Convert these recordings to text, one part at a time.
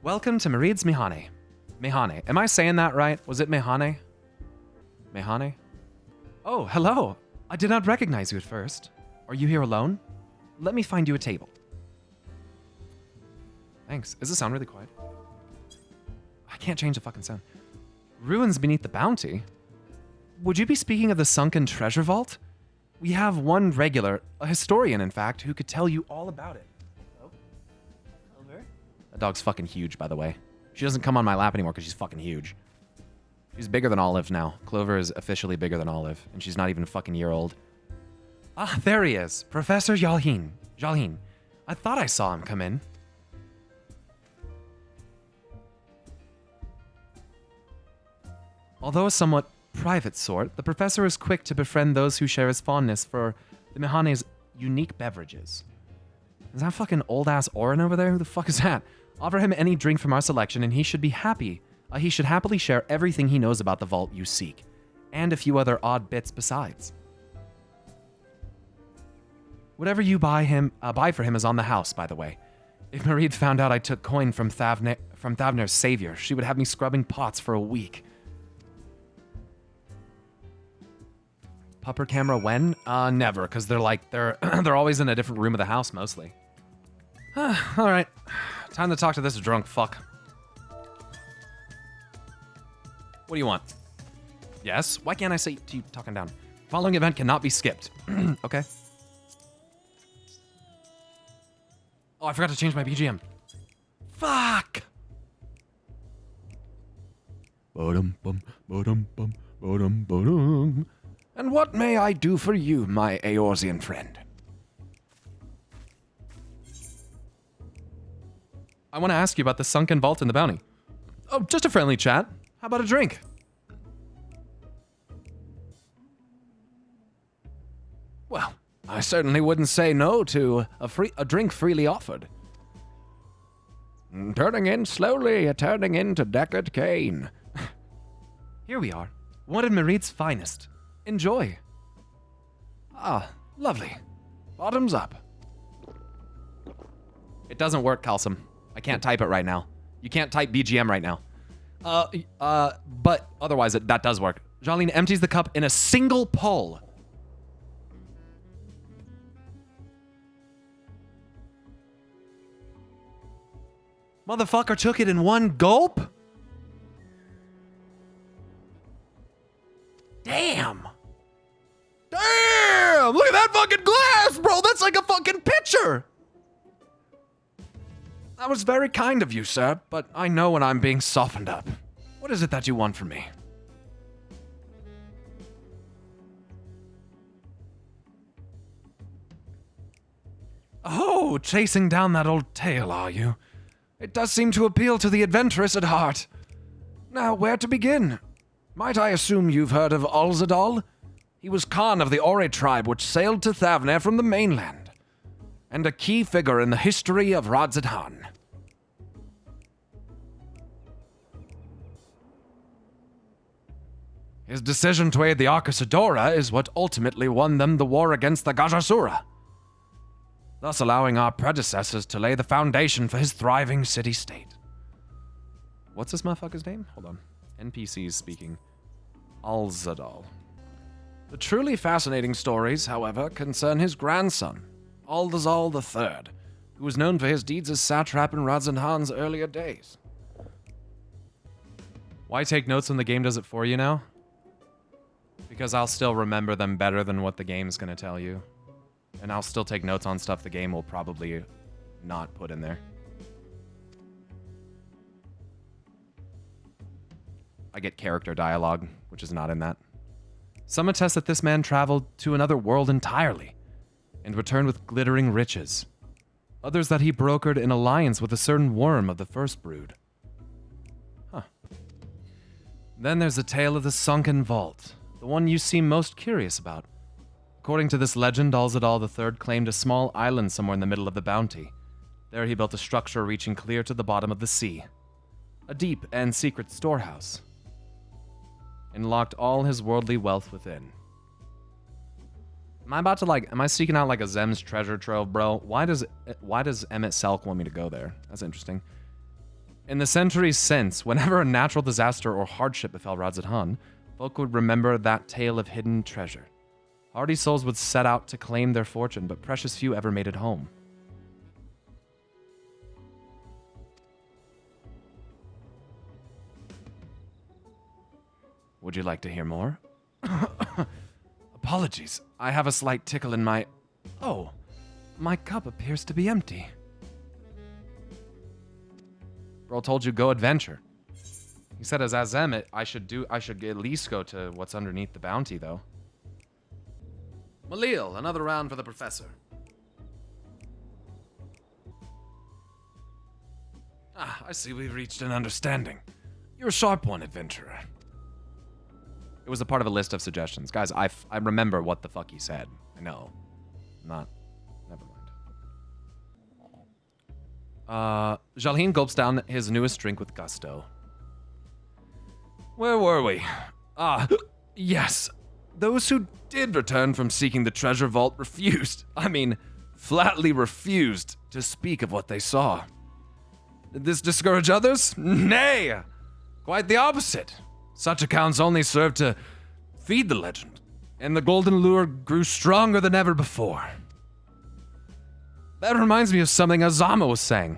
Welcome to Marid's Mihane. Mihane. Am I saying that right? Was it Mihane? Mihane? Oh, hello. I did not recognize you at first. Are you here alone? Let me find you a table. Thanks. Is the sound really quiet? I can't change the fucking sound. Ruins beneath the bounty? Would you be speaking of the sunken treasure vault? We have one regular, a historian in fact, who could tell you all about it. Oh? Clover? That dog's fucking huge, by the way. She doesn't come on my lap anymore because she's fucking huge. She's bigger than Olive now. Clover is officially bigger than Olive, and she's not even a fucking year old. Ah, there he is. Professor Jalin. Jalin. I thought I saw him come in. Although a somewhat private sort, the professor is quick to befriend those who share his fondness for the Mihane's unique beverages. Is that fucking old-ass Orin over there? Who the fuck is that? Offer him any drink from our selection and he should be happy. He should happily share everything he knows about the vault you seek, and a few other odd bits besides. Whatever you buy for him is on the house, by the way. If Marid found out I took coin from Thavner's savior, she would have me scrubbing pots for a week. Pupper camera when? Never, because they're always in a different room of the house, mostly. Alright. Time to talk to this drunk fuck. What do you want? Yes? Why can't I say to you talking down? Following event cannot be skipped. Okay. Oh, I forgot to change my BGM. Fuck! And what may I do for you, my Eorzean friend? I want to ask you about the sunken vault in the bounty. Oh, just a friendly chat. How about a drink? Well, I certainly wouldn't say no to a drink freely offered. Turning in slowly, turning into Deckard Cain. Here we are. One of Marid's finest. Enjoy. Ah, lovely. Bottoms up. It doesn't work, Kalsum. I can't type it right now. You can't type BGM right now. But otherwise that does work. Jalin empties the cup in a single pull. Motherfucker took it in one gulp? Damn! Damn! Look at that fucking glass, bro! That's like a fucking pitcher! That was very kind of you, sir, but I know when I'm being softened up. What is it that you want from me? Oh, chasing down that old tale, are you? It does seem to appeal to the adventurous at heart. Now, where to begin? Might I assume you've heard of Alzadal? He was Khan of the Ore tribe which sailed to Thavner from the mainland, and a key figure in the history of Radzadhan. His decision to aid the Arcasadora is what ultimately won them the war against the Gajasura, thus allowing our predecessors to lay the foundation for his thriving city-state. What's this motherfucker's name? Hold on. NPCs speaking. Alzadal. The truly fascinating stories, however, concern his grandson, Aldazal III, who was known for his deeds as satrap in Radzadhan's earlier days. Why take notes when the game does it for you now? Because I'll still remember them better than what the game's gonna tell you. And I'll still take notes on stuff the game will probably not put in there. I get character dialogue, which is not in that. Some attest that this man traveled to another world entirely, and returned with glittering riches. Others that he brokered an alliance with a certain worm of the first brood. Huh. Then there's the tale of the sunken vault, the one you seem most curious about. According to this legend, Alzadal III claimed a small island somewhere in the middle of the bounty. There he built a structure reaching clear to the bottom of the sea. A deep and secret storehouse. And locked all his worldly wealth within. Am I seeking out like a Zem's treasure trove, bro? Why does Emmett Selk want me to go there? That's interesting. In the centuries since, whenever a natural disaster or hardship befell Radz-at-Han, folk would remember that tale of hidden treasure. Hardy souls would set out to claim their fortune, but precious few ever made it home. Would you like to hear more? Apologies, I have a slight tickle in my... Oh, my cup appears to be empty. Bro told you go adventure. He said as Azem, I should at least go to what's underneath the bounty, though. Malil, another round for the professor. Ah, I see we've reached an understanding. You're a sharp one, adventurer. It was a part of a list of suggestions. Guys, I remember what the fuck he said. I know. Never mind. Jalin gulps down his newest drink with gusto. Where were we? Ah, yes. Those who did return from seeking the treasure vault flatly refused to speak of what they saw. Did this discourage others? Nay! Quite the opposite. Such accounts only served to feed the legend, and the golden lure grew stronger than ever before. That reminds me of something Azama was saying.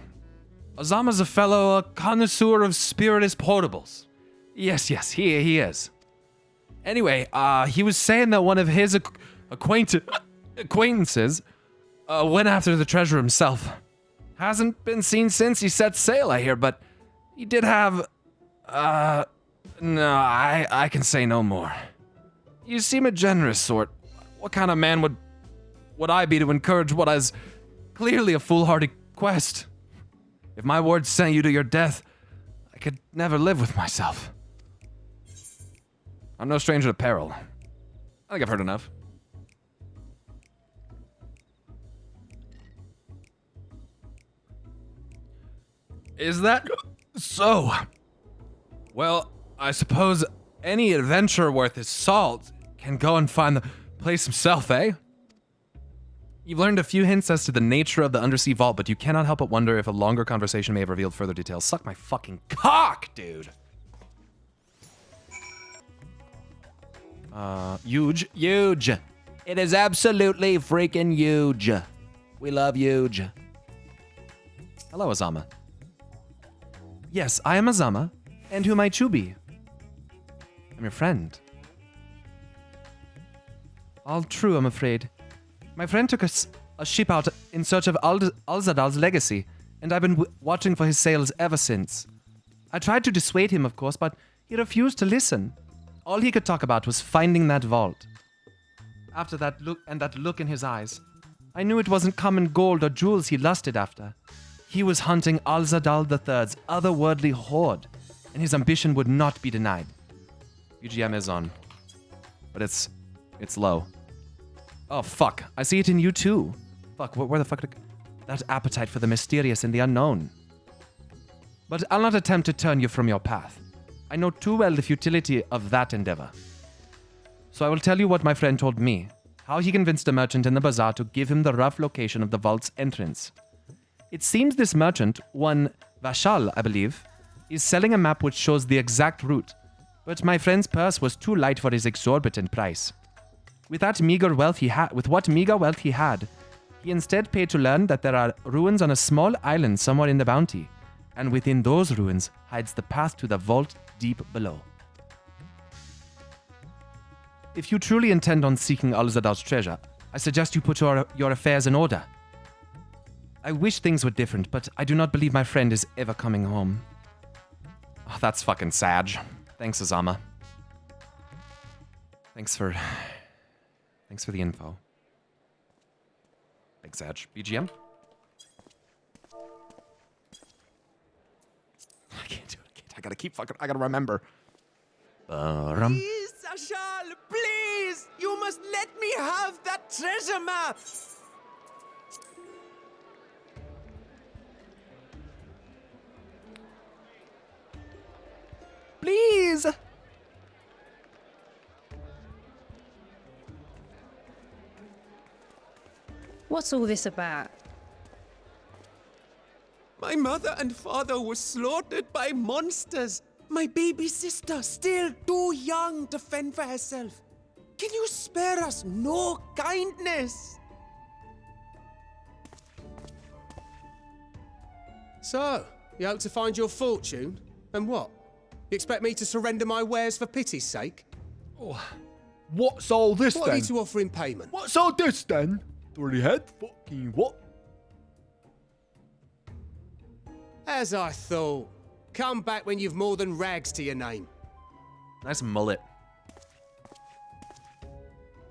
Azama's a fellow connoisseur of spiritus potables. Yes, he is. Anyway, he was saying that one of his acquaintances went after the treasure himself. Hasn't been seen since he set sail, I hear, but he did have... No, I can say no more. You seem a generous sort. What kind of man would I be to encourage what is clearly a foolhardy quest? If my words sent you to your death, I could never live with myself. I'm no stranger to peril. I think I've heard enough. Is that so? Well, I suppose any adventurer worth his salt can go and find the place himself, eh? You've learned a few hints as to the nature of the undersea vault, but you cannot help but wonder if a longer conversation may have revealed further details. Suck my fucking cock, dude! Huge. Huge! It is absolutely freaking huge. We love huge. Hello, Azama. Yes, I am Azama. And who might you be? I'm your friend. All true, I'm afraid. My friend took a ship out in search of Alzadal's legacy, and I've been watching for his sails ever since. I tried to dissuade him, of course, but he refused to listen. All he could talk about was finding that vault. After that look in his eyes, I knew it wasn't common gold or jewels he lusted after. He was hunting Alzadal III's otherworldly hoard, and his ambition would not be denied. UGM is on, but it's low. Oh, fuck. I see it in you, too. Fuck, where the fuck did... That appetite for the mysterious and the unknown. But I'll not attempt to turn you from your path. I know too well the futility of that endeavor. So I will tell you what my friend told me. How he convinced a merchant in the bazaar to give him the rough location of the vault's entrance. It seems this merchant, one Vashal, I believe, is selling a map which shows the exact route. But my friend's purse was too light for his exorbitant price. With what meager wealth he had, he instead paid to learn that there are ruins on a small island somewhere in the bounty, and within those ruins hides the path to the vault deep below. If you truly intend on seeking Alzadal's treasure, I suggest you put your affairs in order. I wish things were different, but I do not believe my friend is ever coming home. Oh, that's fucking Sag. Thanks, Azama. Thanks for the info. Big Sag. BGM? I can't do it. I gotta remember. Please, Ashal, please! You must let me have that treasure map! Please! What's all this about? My My mother and father were slaughtered by monsters. My baby sister, still too young to fend for herself. Can you spare us no kindness? So, you hope to find your fortune? And what? You expect me to surrender my wares for pity's sake? What's all this What then? have you to offer in payment? What's all this then? Dirty head? Fucking what? As I thought. Come back when you've more than rags to your name. Nice mullet.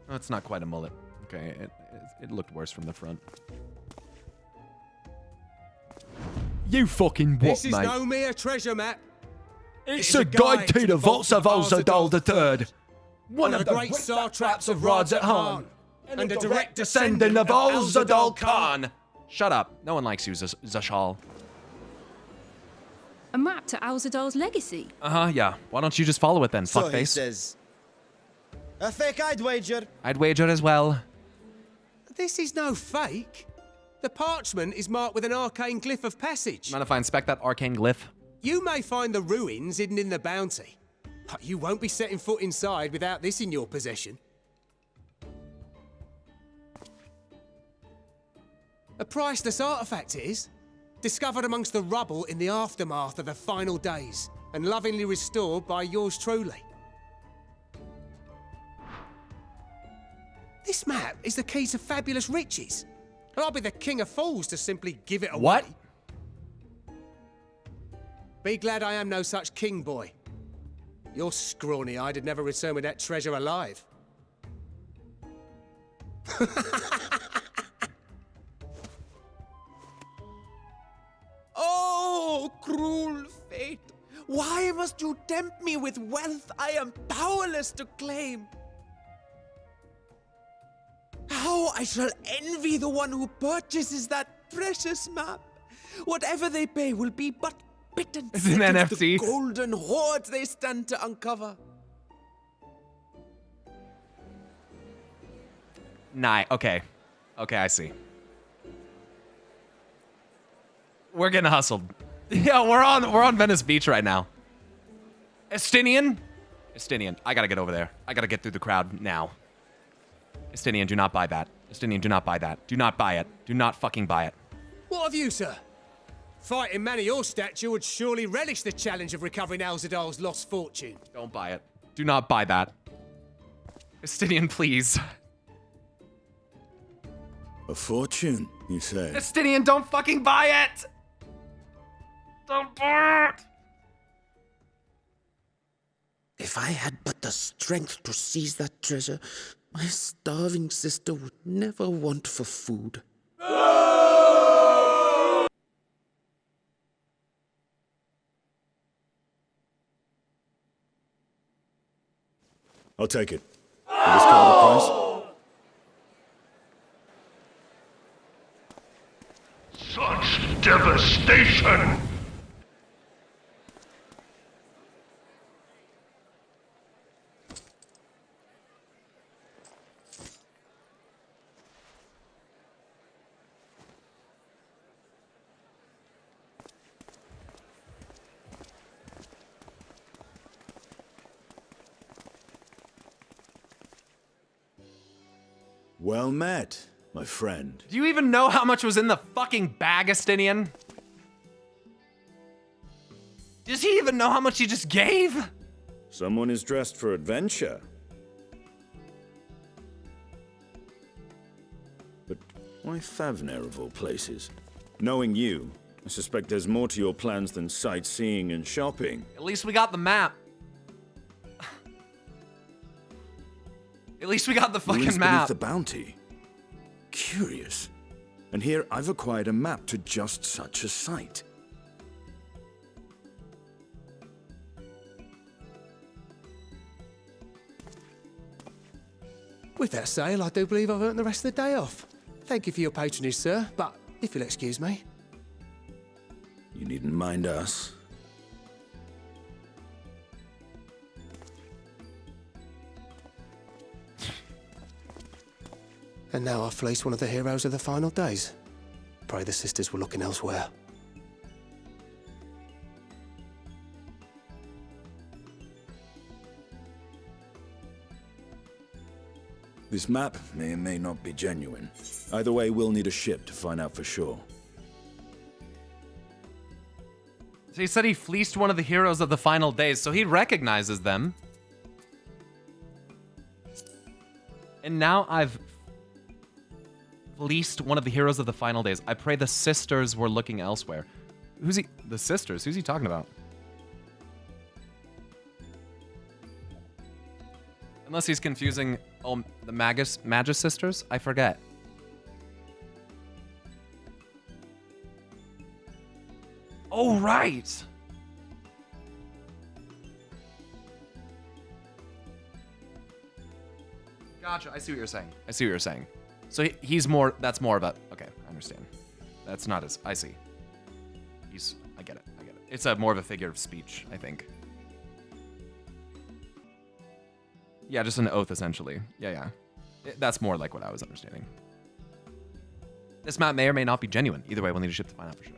Oh, it's not quite a mullet. Okay, it looked worse from the front. You fucking what, This is mate? no mere treasure map. It's a guide to the vaults of Ozadal III. One of the great satraps of Rods at Han. And a direct descendant of Ozadal Khan. Shut up. No one likes you, Zashal. A map to Alzadal's legacy. Uh-huh, yeah. Why don't you just follow it then, So he fuckface? says. A fake, I'd wager. I'd wager as well. This is no fake. The parchment is marked with an arcane glyph of passage. Mind if I inspect that arcane glyph? You may find the ruins hidden in the bounty, but you won't be setting foot inside without this in your possession. A priceless artifact it is, discovered amongst the rubble in the aftermath of the final days, and lovingly restored by yours truly. This map is the key to fabulous riches, and I'll be the king of fools to simply give it away. What? Be glad I am no such king, boy. Your scrawny-eyed had never return with that treasure alive. Oh, cruel fate! Why must you tempt me with wealth I am powerless to claim? How I shall envy the one who purchases that precious map. Whatever they pay will be but pittance It's an against NFT. the golden hoard they stand to uncover. Nah, okay. Okay, I see. We're getting hustled. Yeah, we're on Venice Beach right now. Estinian? Estinian, I gotta get over there. I gotta get through the crowd now. Estinian, do not buy that. Estinian, do not buy that. Do not buy it. Do not fucking buy it. What of you, sir? Fighting man of your stature would surely relish the challenge of recovering Alzadal's lost fortune. Don't buy it. Do not buy that. Estinian, please. A fortune, you say? Estinian, don't fucking buy it! Don't buy it! If I had but the strength to seize that treasure, my starving sister would never want for food. I'll take it. Will this cover the price? Such devastation! Well met, my friend. Do you even know how much was in the fucking bag, Estinian? Does he even know how much he just gave? Someone is dressed for adventure. But why Favner of all places? Knowing you, I suspect there's more to your plans than sightseeing and shopping. At least we got the map. At least we got the Ruins fucking beneath map. the bounty. Curious. And here I've acquired a map to just such a site. With that sale, I do believe I've earned the rest of the day off. Thank you for your patronage, sir, but if you'll excuse me. You needn't mind us. And now I've fleeced one of the heroes of the final days. Pray the sisters were looking elsewhere. This map may or may not be genuine. Either way, we'll need a ship to find out for sure. So he said he fleeced one of the heroes of the final days, so he recognizes them. And now I've fleeced one of the heroes of the final days. I pray the sisters were looking elsewhere. Who's he? The sisters? Who's he talking about? Unless he's confusing, the Magus sisters? I forget. Oh, right! Gotcha, I see what you're saying. I see what you're saying. So he's more, that's more of a, okay, I understand. That's not as, I see. I get it. It's more of a figure of speech, I think. Yeah, just an oath, essentially. Yeah. That's more like what I was understanding. This map may or may not be genuine. Either way, we'll need a ship to find out for sure.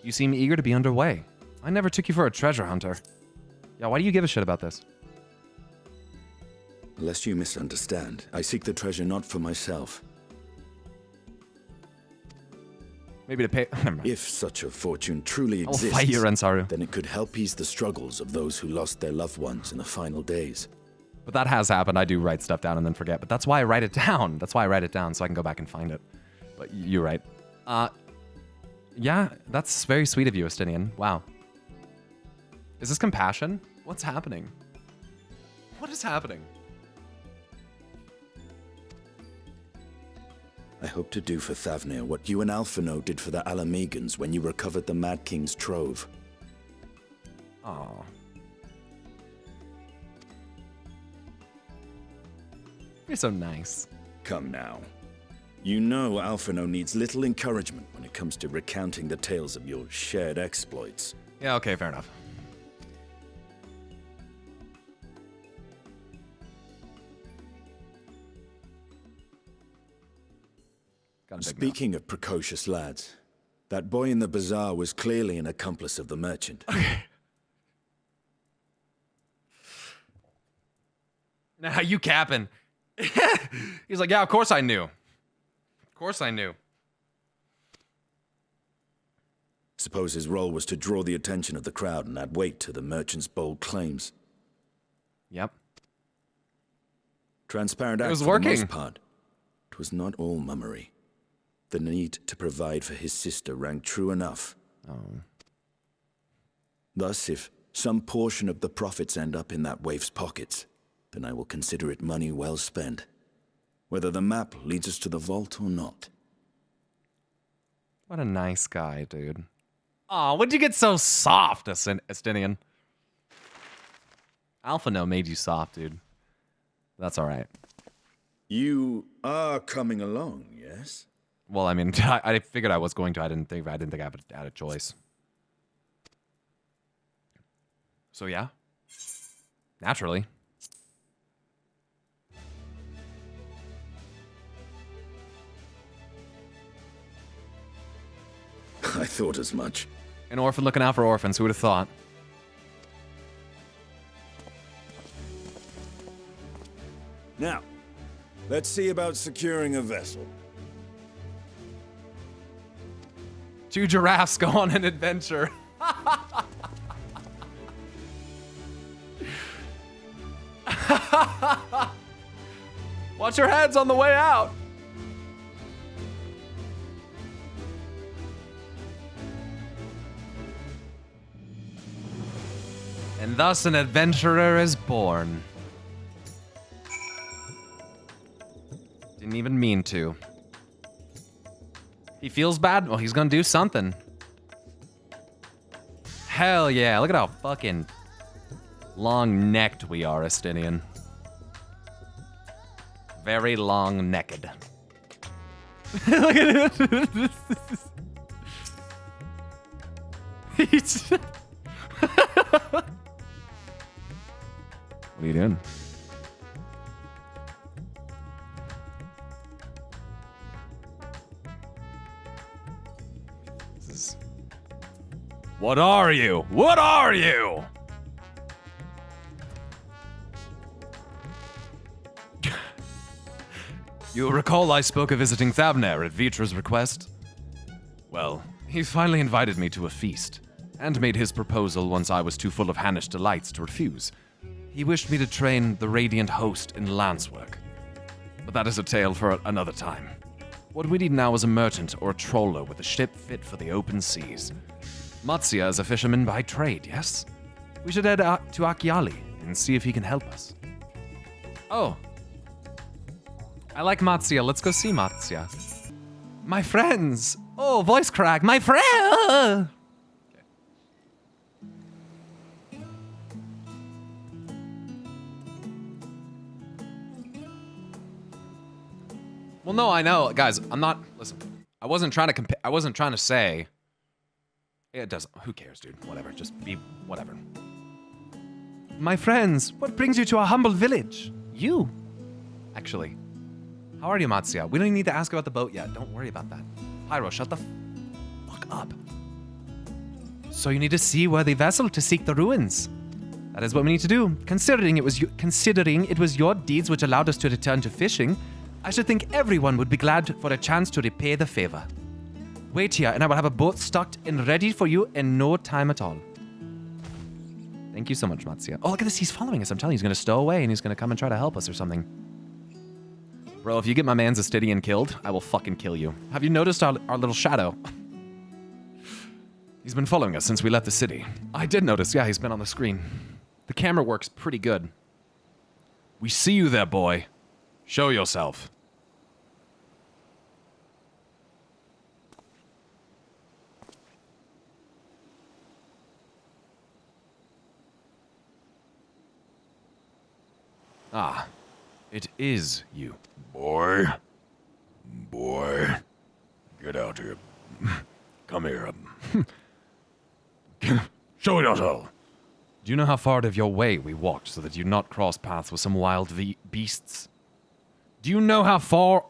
You seem eager to be underway. I never took you for a treasure hunter. Yeah, why do you give a shit about this? Lest you misunderstand, I seek the treasure not for myself. Maybe to pay... If such a fortune truly exists, I'll fight you, Rensaru. then it could help ease the struggles of those who lost their loved ones in the final days. But that has happened. I do write stuff down and then forget. But that's why I write it down. That's why I write it down, so I can go back and find it. But you're right. Yeah, that's very sweet of you, Estinian. Wow. Is this compassion? What's happening? What is happening? I hope to do for Thavnir what you and Alphino did for the Alamegans when you recovered the Mad King's trove. Oh. You're so nice. Come now. You know Alphino needs little encouragement when it comes to recounting the tales of your shared exploits. Yeah, okay, fair enough. Speaking of precocious lads, that boy in the bazaar was clearly an accomplice of the merchant. Now you capping. He's like, yeah, of course I knew. Of course I knew. Suppose his role was to draw the attention of the crowd and add weight to the merchant's bold claims. Yep. Transparent act was for working. the most part. It was not all mummery. The need to provide for his sister rang true enough. Oh. Thus, if some portion of the profits end up in that waif's pockets, then I will consider it money well spent. Whether the map leads us to the vault or not. What a nice guy, dude. Aw, when'd you get so soft, Estinian? Alphino made you soft, dude. That's alright. You are coming along, yes? Well, I mean, I figured I was going to. I didn't think I had a choice. So yeah. Naturally. I thought as much. An orphan looking out for orphans, who would have thought? Now, let's see about securing a vessel. 2 giraffes go on an adventure. Watch your heads on the way out. And thus an adventurer is born. Didn't even mean to. He feels bad? Well, he's gonna do something. Hell yeah, look at how fucking long-necked we are, Estinian. Very long-necked. Look at it. What are you doing? What are you? What are you? You recall I spoke of visiting Thavner at Vitra's request? Well, he finally invited me to a feast, and made his proposal once I was too full of Hannish delights to refuse. He wished me to train the Radiant Host in lance work. But that is a tale for another time. What we need now is a merchant or a troller with a ship fit for the open seas. Matsya is a fisherman by trade, yes? We should head out to Akiali and see if he can help us. Oh. I like Matsya. Let's go see Matsya. My friends! Oh, voice crack. My friend! Well, no, I know. Guys, I'm not... Listen, I wasn't trying to compare... I wasn't trying to say... It doesn't... Who cares, dude? Whatever. Just be... Whatever. My friends, what brings you to our humble village? You. Actually. How are you, Matsya? We don't even need to ask about the boat yet. Don't worry about that. Pyro, shut the fuck up. So you need a seaworthy vessel to seek the ruins. That is what we need to do. Considering it was your deeds which allowed us to return to fishing, I should think everyone would be glad for a chance to repay the favor. Wait here, and I will have a boat stocked and ready for you in no time at all. Thank you so much, Matsya. Oh, look at this. He's following us. I'm telling you, he's going to stow away, and he's going to come and try to help us or something. Bro, if you get my man Zastidian killed, I will fucking kill you. Have you noticed our little shadow? He's been following us since we left the city. I did notice. Yeah, he's been on the screen. The camera works pretty good. We see you there, boy. Show yourself. Ah, it is you. Boy. Get out here. Come here. Show yourself. Do you know how far out of your way we walked so that you'd not cross paths with some wild beasts? Do you know how far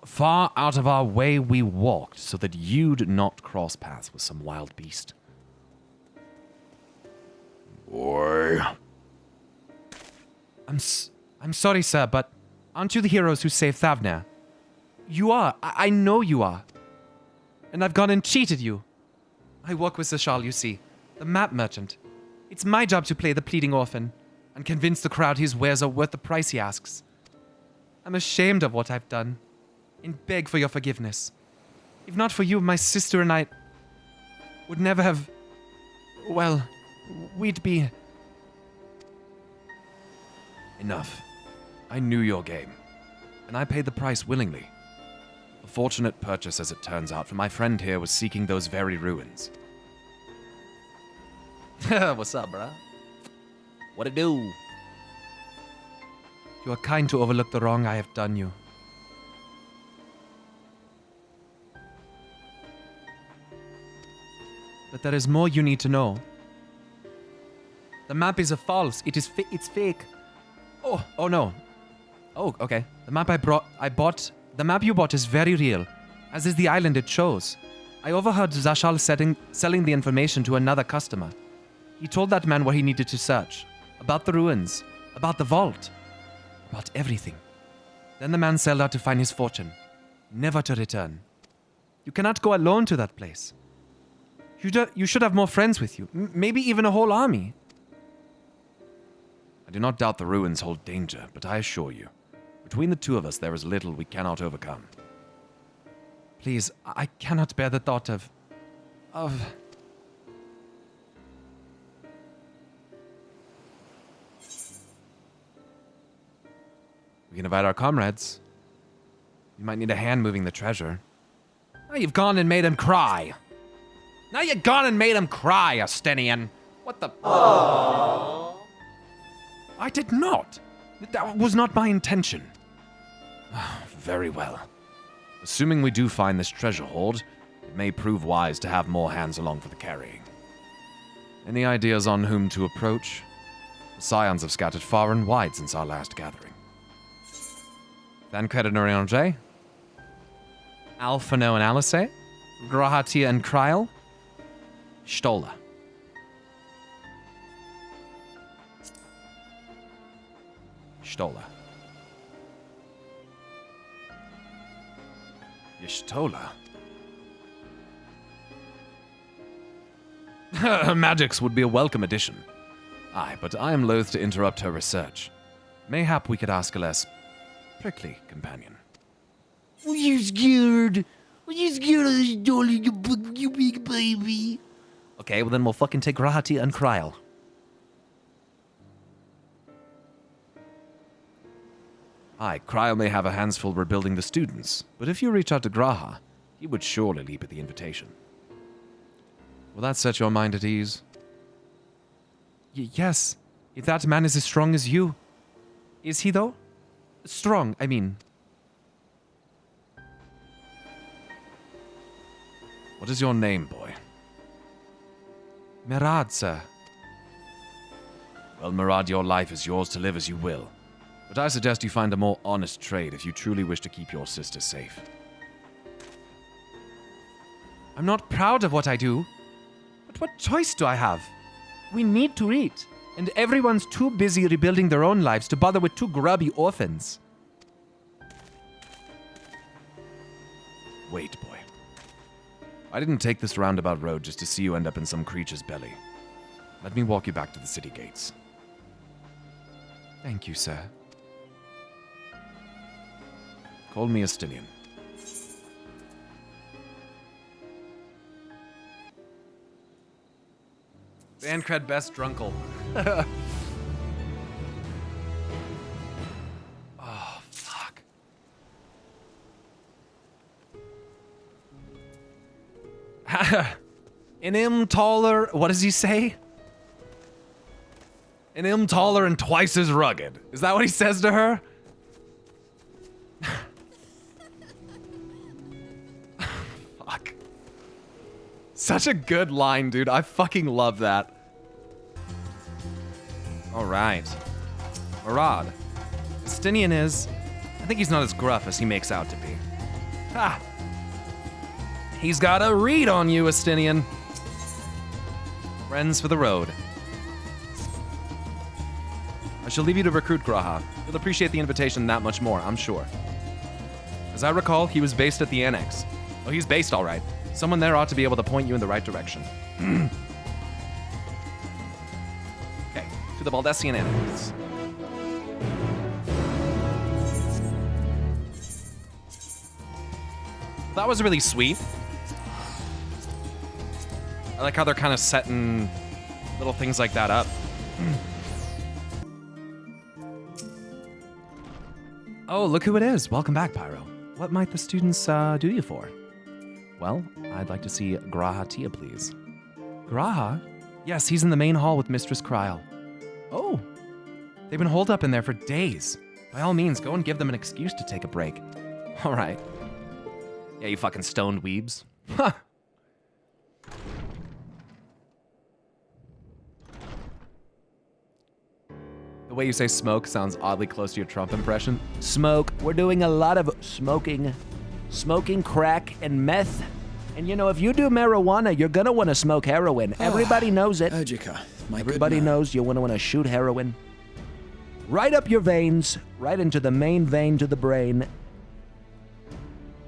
out of our way we walked so that you'd not cross paths with some wild beast? Boy. I'm sorry, sir, but aren't you the heroes who saved Thavner? You are. I know you are. And I've gone and cheated you. I work with Zashal, you see, the map merchant. It's my job to play the pleading orphan and convince the crowd his wares are worth the price he asks. I'm ashamed of what I've done and beg for your forgiveness. If not for you, my sister and I would never have... Well, we'd be... Enough. I knew your game, and I paid the price willingly. A fortunate purchase, as it turns out, for my friend here was seeking those very ruins. What's up, bruh? What it do? You are kind to overlook the wrong I have done you. But there is more you need to know. The map is a false. It's fake. Oh no. Oh, okay. The map the map you bought is very real, as is the island it shows. I overheard Zashal selling the information to another customer. He told that man where he needed to search, about the ruins, about the vault, about everything. Then the man sailed out to find his fortune, never to return. You cannot go alone to that place. You should have more friends with you, maybe even a whole army. I do not doubt the ruins hold danger, but I assure you, between the two of us there is little we cannot overcome. Please, I cannot bear the thought of... We can invite our comrades. You might need a hand moving the treasure. Now you've gone and made him cry. Now you've gone and made him cry, Astenian. What the... Aww. I did not. That was not my intention. Very well. Assuming we do find this treasure hoard, it may prove wise to have more hands along for the carrying. Any ideas on whom to approach? The scions have scattered far and wide since our last gathering. Van Credinoriange, Alphano and Alice, Grahatia and Kryl, Stola. Y'shtola. Her magics would be a welcome addition. Aye, but I am loath to interrupt her research. Mayhap we could ask a less prickly companion. Are you scared? Are you scared of this darling, you big baby? Okay, well then we'll fucking take Rahati and Kryl. Aye, Kryl may have a hands full rebuilding the students, but if you reach out to Graha, he would surely leap at the invitation. Will that set your mind at ease? Yes, if that man is as strong as you. Is he, though? Strong, I mean. What is your name, boy? Murad, sir. Well, Murad, your life is yours to live as you will. But I suggest you find a more honest trade if you truly wish to keep your sister safe. I'm not proud of what I do. But what choice do I have? We need to eat, and everyone's too busy rebuilding their own lives to bother with two grubby orphans. Wait, boy. I didn't take this roundabout road just to see you end up in some creature's belly. Let me walk you back to the city gates. Thank you, sir. Call me Estinian. Bancred best drunkle. Oh, fuck. An im taller, what does he say? An im taller and twice as rugged. Is that what he says to her? Fuck. Such a good line, dude. I fucking love that. Alright. Murad. Estinian is... I think he's not as gruff as he makes out to be. Ha! He's got a read on you, Estinian. Friends for the road. I shall leave you to recruit Graha. He'll appreciate the invitation that much more, I'm sure. As I recall, he was based at the Annex. Oh, he's based all right. Someone there ought to be able to point you in the right direction. Okay, to the Baldessian Annex. That was really sweet. I like how they're kind of setting little things like that up. Oh, look who it is. Welcome back, Pyro. What might the students do you for? Well, I'd like to see Graha Tia, please. Graha? Yes, he's in the main hall with Mistress Kryl. Oh, they've been holed up in there for days. By all means, go and give them an excuse to take a break. All right. Yeah, you fucking stoned weebs. Huh. The way you say smoke sounds oddly close to your Trump impression. Smoke. We're doing a lot of smoking. Smoking crack and meth. And you know, if you do marijuana, you're gonna want to smoke heroin. Everybody knows it. Ejika, my Everybody good man. knows you want to shoot heroin. Right up your veins, right into the main vein to the brain.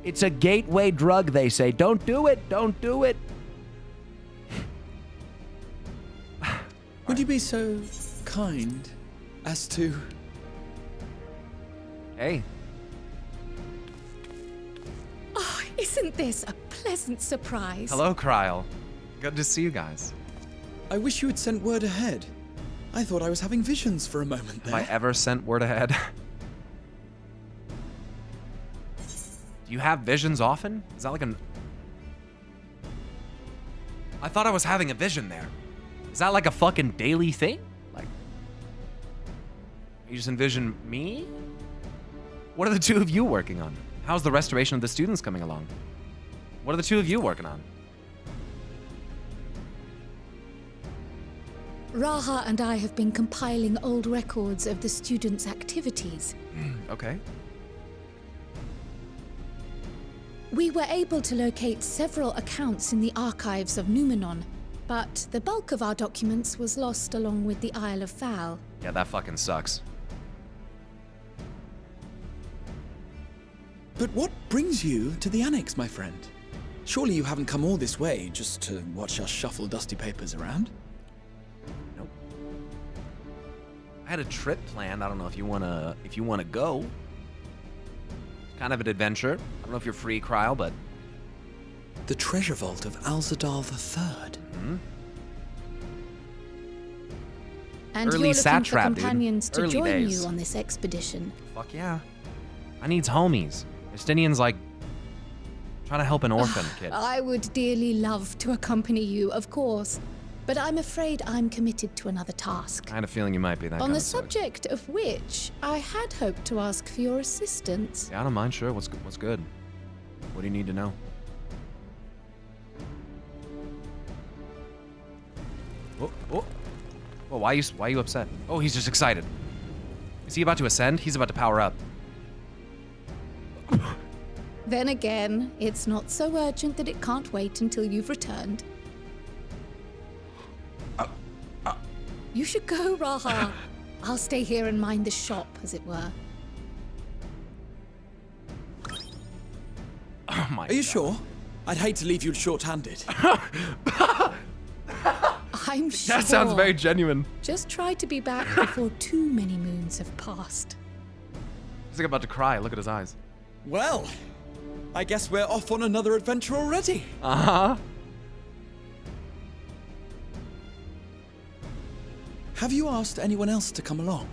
It's a gateway drug, they say. Don't do it. Don't do it. Would you be so kind as to... Hey. Oh, isn't this a pleasant surprise? Hello, Kryl. Good to see you guys. I wish you had sent word ahead. I thought I was having visions for a moment there. Have I ever sent word ahead? Do you have visions often? Is that like an... I thought I was having a vision there. Is that like a fucking daily thing? Like... You just envision me? What are the two of you working on? How's the restoration of the students coming along? What are the two of you working on? Raha and I have been compiling old records of the students' activities. Okay. We were able to locate several accounts in the archives of Numenor, but the bulk of our documents was lost along with the Isle of Fowl. Yeah, that fucking sucks. But what brings you to the Annex, my friend? Surely you haven't come all this way just to watch us shuffle dusty papers around? Nope. I had a trip planned. I don't know if you wanna go. It's kind of an adventure. I don't know if you're free, Kryl, but The treasure vault of Alzadal III. And Early you're looking satrap, for dude. companions to Early join days. you on this expedition. fuck yeah. I needs homies. Justinian's like trying to help an orphan kid. I would dearly love to accompany you, of course, but I'm afraid I'm committed to another task. I had a feeling you might be that On kind the of sort. subject of which, I had hoped to ask for your assistance. Yeah, I don't mind. Sure. What's good? What do you need to know? Oh. Well, why are you upset? Oh, he's just excited. Is he about to ascend? He's about to power up. Then again, it's not so urgent that it can't wait until you've returned. You should go, Raha. I'll stay here and mind the shop, as it were. Oh my Are you God. sure? I'd hate to leave you short-handed. I'm sure. That sounds very genuine. Just try to be back before too many moons have passed. He's like about to cry. Look at his eyes. Well, I guess we're off on another adventure already. Uh-huh. Have you asked anyone else to come along?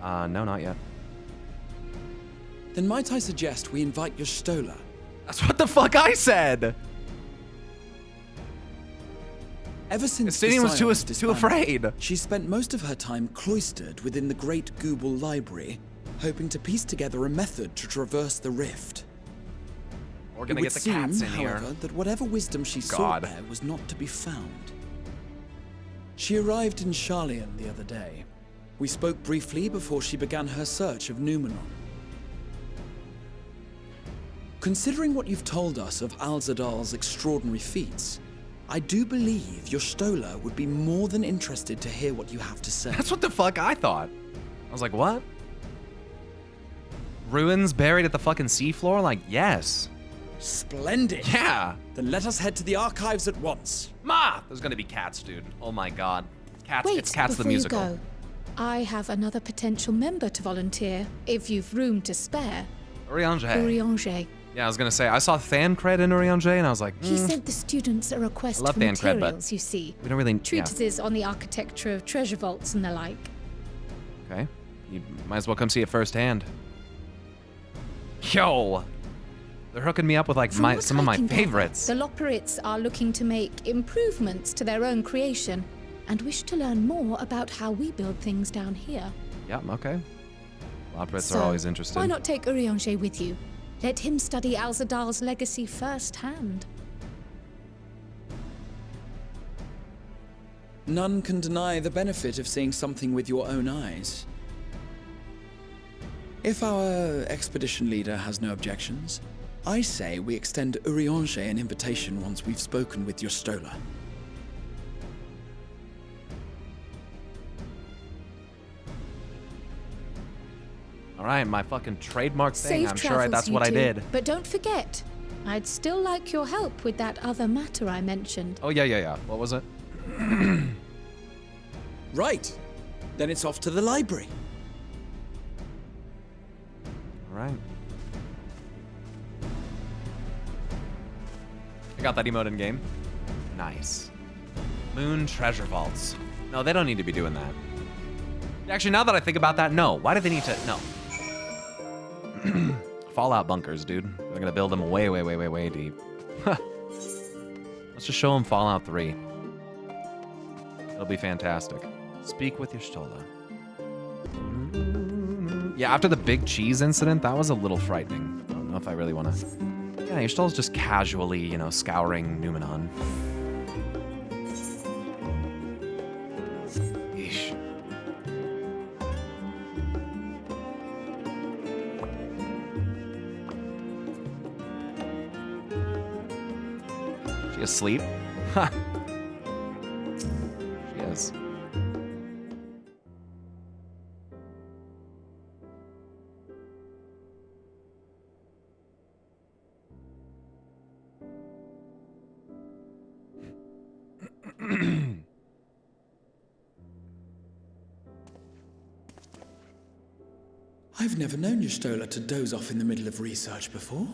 No, not yet. Then might I suggest we invite your Stola? That's what the fuck I said. Ever since Justinian was the Scions too disbanded, afraid. She spent most of her time cloistered within the Great Google Library, hoping to piece together a method to traverse the rift. We're It gonna would get the seem, cats in however, here. that whatever wisdom she sought God. there was not to be found. She arrived in Jalin the other day. We spoke briefly before she began her search of Numenon. Considering what you've told us of Alzadal's extraordinary feats, I do believe your Stola would be more than interested to hear what you have to say. That's what the fuck I thought. I was like, what? Ruins buried at the fucking seafloor? Like, yes. Splendid! Yeah. Then let us head to the archives at once. Ma! There's gonna be cats, dude. Oh my god. Cats, Wait, it's Cats the before musical. you go, I have another potential member to volunteer, if you've room to spare. Urianger. Urianger. Yeah, I was gonna say, I saw Thancred in Urianger and I was like, He sent the students a request I love for Thancred, but materials, you see. we don't really, yeah. Treatises on the architecture of treasure vaults and the like. Okay. You might as well come see it firsthand. Yo! They're hooking me up with like From what some of I my can gather, favorites. The Loperites are looking to make improvements to their own creation and wish to learn more about how we build things down here. Yeah, okay. Loprits So, are always interesting. why not take Urianger with you? Let him study Alzadal's legacy firsthand. None can deny the benefit of seeing something with your own eyes. If our expedition leader has no objections, I say we extend Urianger an invitation once we've spoken with your Stola. All right, my fucking trademark thing. Safe I'm sure travels, that's you what I two. did. But don't forget, I'd still like your help with that other matter I mentioned. Oh, yeah. What was it? Right. Then it's off to the library. All right. I got that emote in game. Nice. Moon treasure vaults. No, they don't need to be doing that. Actually, now that I think about that, no. Why do they need to? No. Fallout bunkers, dude. They're gonna build them way, way, way, way, way deep. Let's just show them Fallout 3. It'll be fantastic. Speak with your Stola. Yeah, after the big cheese incident, that was a little frightening. I don't know if I really want to... Yeah, your Stola's just casually, you know, scouring Numenon. Yeesh. She asleep? Ha! She is. I've never known your Stola to doze off in the middle of research before.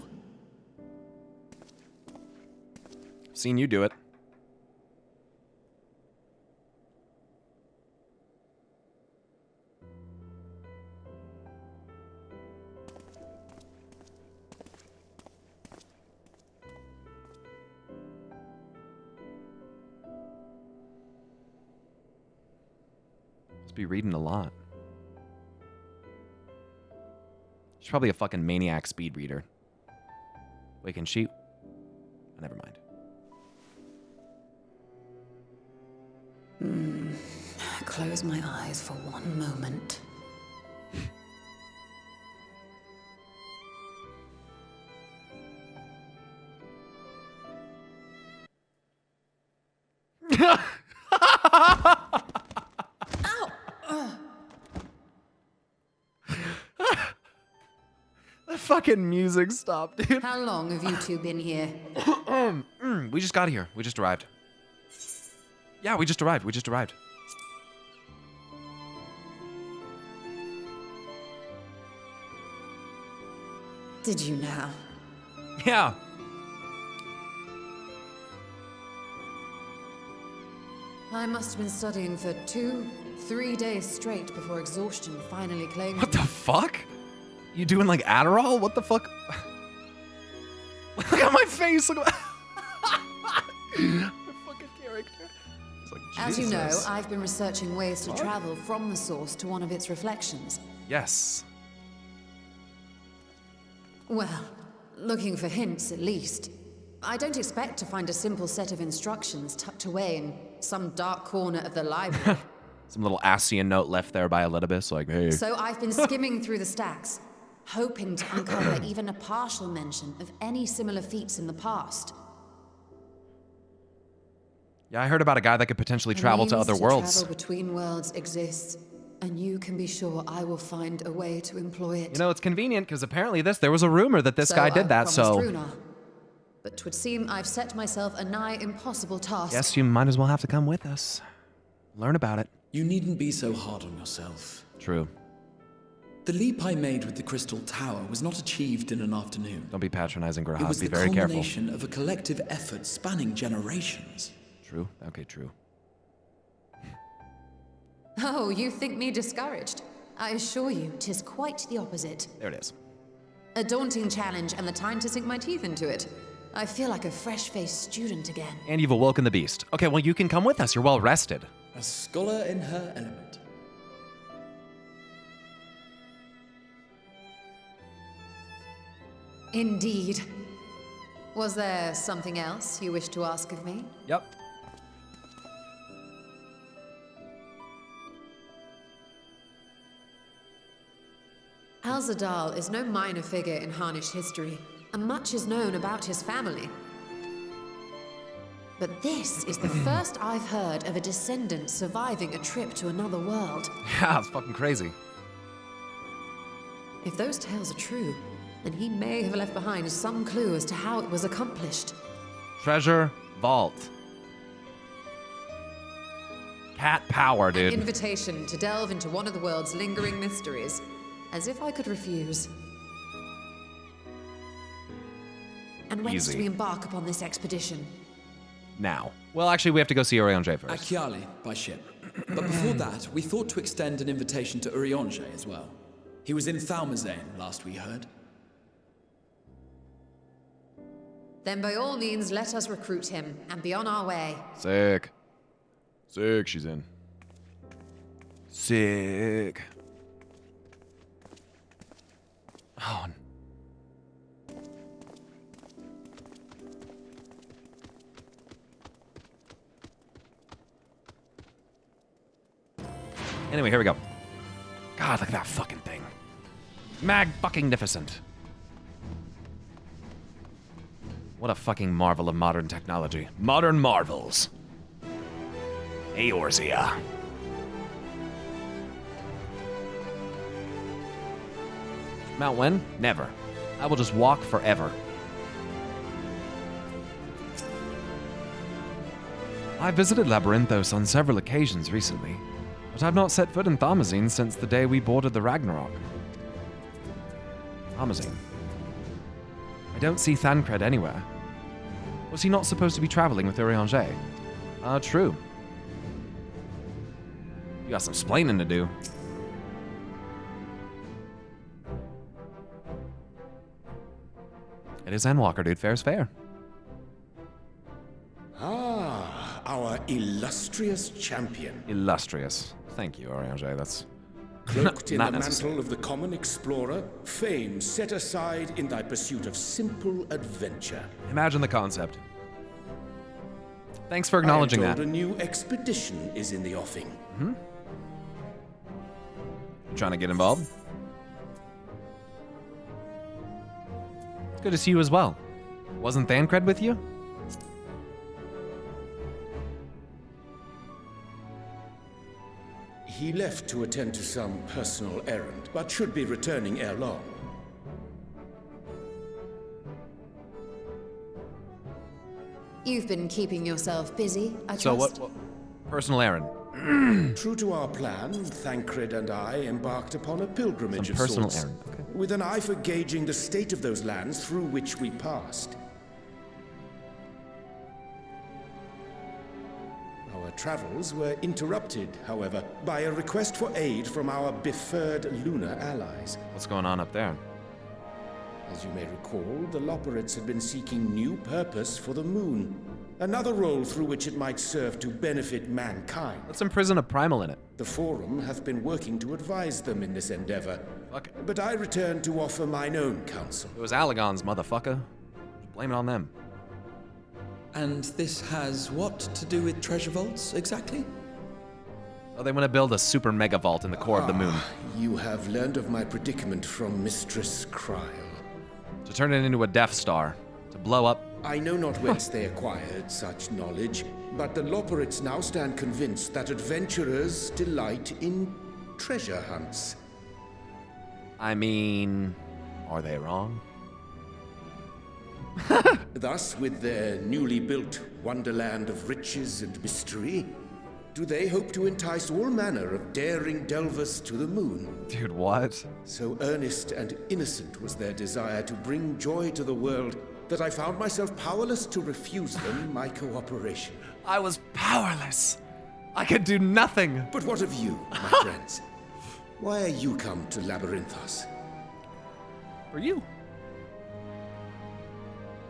Seen you do it. Must be reading a lot. She's probably a fucking maniac speed reader. Wait, can she? Oh, never mind. Close my eyes for one moment. The fucking music stopped, dude. How long have you two been here? We just got here. We just arrived. Yeah, we just arrived. We just arrived. Did you now? Yeah. I must have been studying for 2-3 days straight before exhaustion finally claimed What the fuck? You doing like Adderall? What the fuck? Look at my face. Look at my fucking character. It's like, As you know, Jesus. I've been researching ways to travel from the source to one of its reflections. Yes. Well, looking for hints at least. I don't expect to find a simple set of instructions tucked away in some dark corner of the library. Some little Asian note left there by Elidibus, like, hey. So I've been skimming through the stacks, hoping to uncover even a partial mention of any similar feats in the past. Yeah, I heard about a guy that could potentially travel to A means other worlds. Travel between worlds exists, and you can be sure I will find a way to employ it. You know, it's convenient because apparently there was a rumor that this guy did that, so. Runar. But 'twould seem I've set myself a nigh impossible task. Guess you might as well have to come with us. Learn about it. You needn't be so hard on yourself. True. The leap I made with the Crystal Tower was not achieved in an afternoon. Don't be patronizing, It Graham. was Be the very careful. culmination of a collective effort spanning generations. True. Okay, true. Oh, you think me discouraged? I assure you, 'tis quite the opposite. There it is. A daunting challenge and the time to sink my teeth into it. I feel like a fresh-faced student again. And you've awoken the beast. Okay, well, you can come with us. You're well rested. A scholar in her element. Indeed. Was there something else you wish to ask of me? Yep. Alzadal is no minor figure in Harnish history, and much is known about his family. But this is the first I've heard of a descendant surviving a trip to another world. Yeah, it's fucking crazy. If those tales are true, then he may have left behind some clue as to how it was accomplished. Treasure Vault. Cat power, An dude. invitation to delve into one of the world's lingering mysteries. As if I could refuse. And when Easy. do we embark upon this expedition? Now. Well, actually, we have to go see Urianger first. Akyali, by ship. But before that, we thought to extend an invitation to Urianger as well. He was in Thalmazane, last we heard. Then by all means, let us recruit him and be on our way. Sick. Sick, she's in. Sick. Oh. Anyway, here we go. God, look at that fucking thing. Mag-fucking-nificent. What a fucking marvel of modern technology. Modern marvels. Eorzea. Mount when? Never. I will just walk forever. I visited Labyrinthos on several occasions recently, but I've not set foot in Thalmazene since the day we boarded the Ragnarok. Amazing. I don't see Thancred anywhere. Was he not supposed to be traveling with Urianger? True. You got some splaining to do. It is Endwalker, dude. Fair's fair. Ah, our illustrious champion. Illustrious. Thank you, Urianger. That's Cloaked in not the necessary. mantle of the common explorer, fame set aside in thy pursuit of simple adventure. Imagine the concept. Thanks for acknowledging I am that. told a new expedition is in the offing. You trying to get involved? It's good to see you as well. Wasn't Thancred with you? He left to attend to some personal errand, but should be returning ere long. You've been keeping yourself busy, I trust. So what personal errand? True to our plan, Thancred and I embarked upon a pilgrimage Some of personal sorts, errand, okay. with an eye for gauging the state of those lands through which we passed. Our travels were interrupted, however, by a request for aid from our befurred lunar allies. What's going on up there? As you may recall, the Loperites had been seeking new purpose for the moon. Another role through which it might serve to benefit mankind. Let's imprison a primal in it. The Forum hath been working to advise them in this endeavor. Fuck it. But I return to offer mine own counsel. It was Allegon's, motherfucker. Just blame it on them. And this has what to do with treasure vaults, exactly? Oh, they want to build a super mega vault in the core of the moon. You have learned of my predicament from Mistress Kryl. To turn it into a Death Star. To blow up. I know not whence they acquired such knowledge, but the Loperites now stand convinced that adventurers delight in treasure hunts. I mean, are they wrong? Thus, with their newly built wonderland of riches and mystery, do they hope to entice all manner of daring delvers to the moon. Dude, what? So earnest and innocent was their desire to bring joy to the world that I found myself powerless to refuse them my cooperation. I was powerless. I could do nothing. But what of you, my friends? Why are you come to Labyrinthos? For you.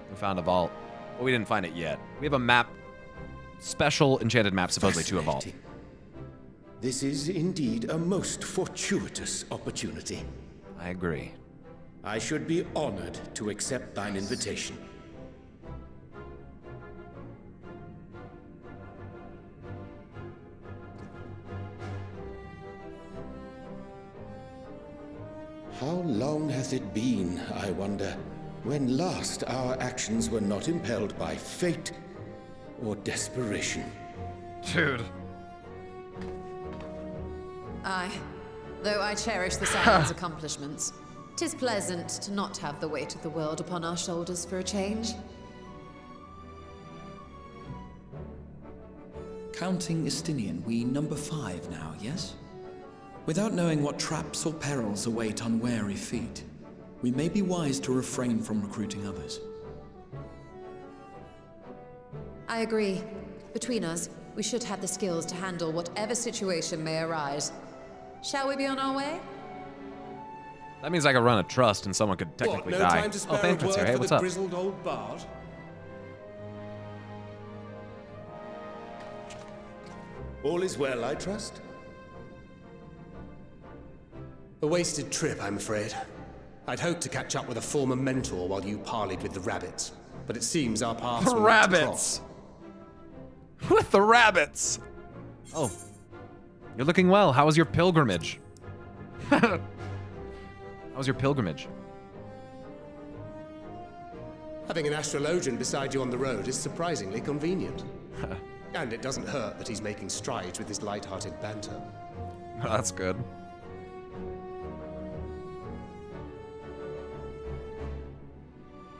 We found a vault. Well, we didn't find it yet. We have a map. Special enchanted map, supposedly to a vault. Fascinating. This is indeed a most fortuitous opportunity. I agree. I should be honored to accept thine invitation. How long hath it been, I wonder, when last our actions were not impelled by fate or desperation? Dude. Aye. Though I cherish the Simon's accomplishments, 'tis pleasant to not have the weight of the world upon our shoulders for a change. Counting Istinian, we number 5 now, yes? Without knowing what traps or perils await unwary feet, we may be wise to refrain from recruiting others. I agree. Between us, we should have the skills to handle whatever situation may arise. Shall we be on our way? That means I could run a trust and someone could technically no die. time to spare Oh, a Thancred's word here. Hey, for what's the up? grizzled old bard? All is well, I trust? A wasted trip, I'm afraid. I'd hoped to catch up with a former mentor while you parleyed with the rabbits, but it seems our paths The will not rabbits! With the rabbits! Oh. You're looking well. How was your pilgrimage? How was your pilgrimage? Having an astrologian beside you on the road is surprisingly convenient. And it doesn't hurt that he's making strides with his light-hearted banter. That's good.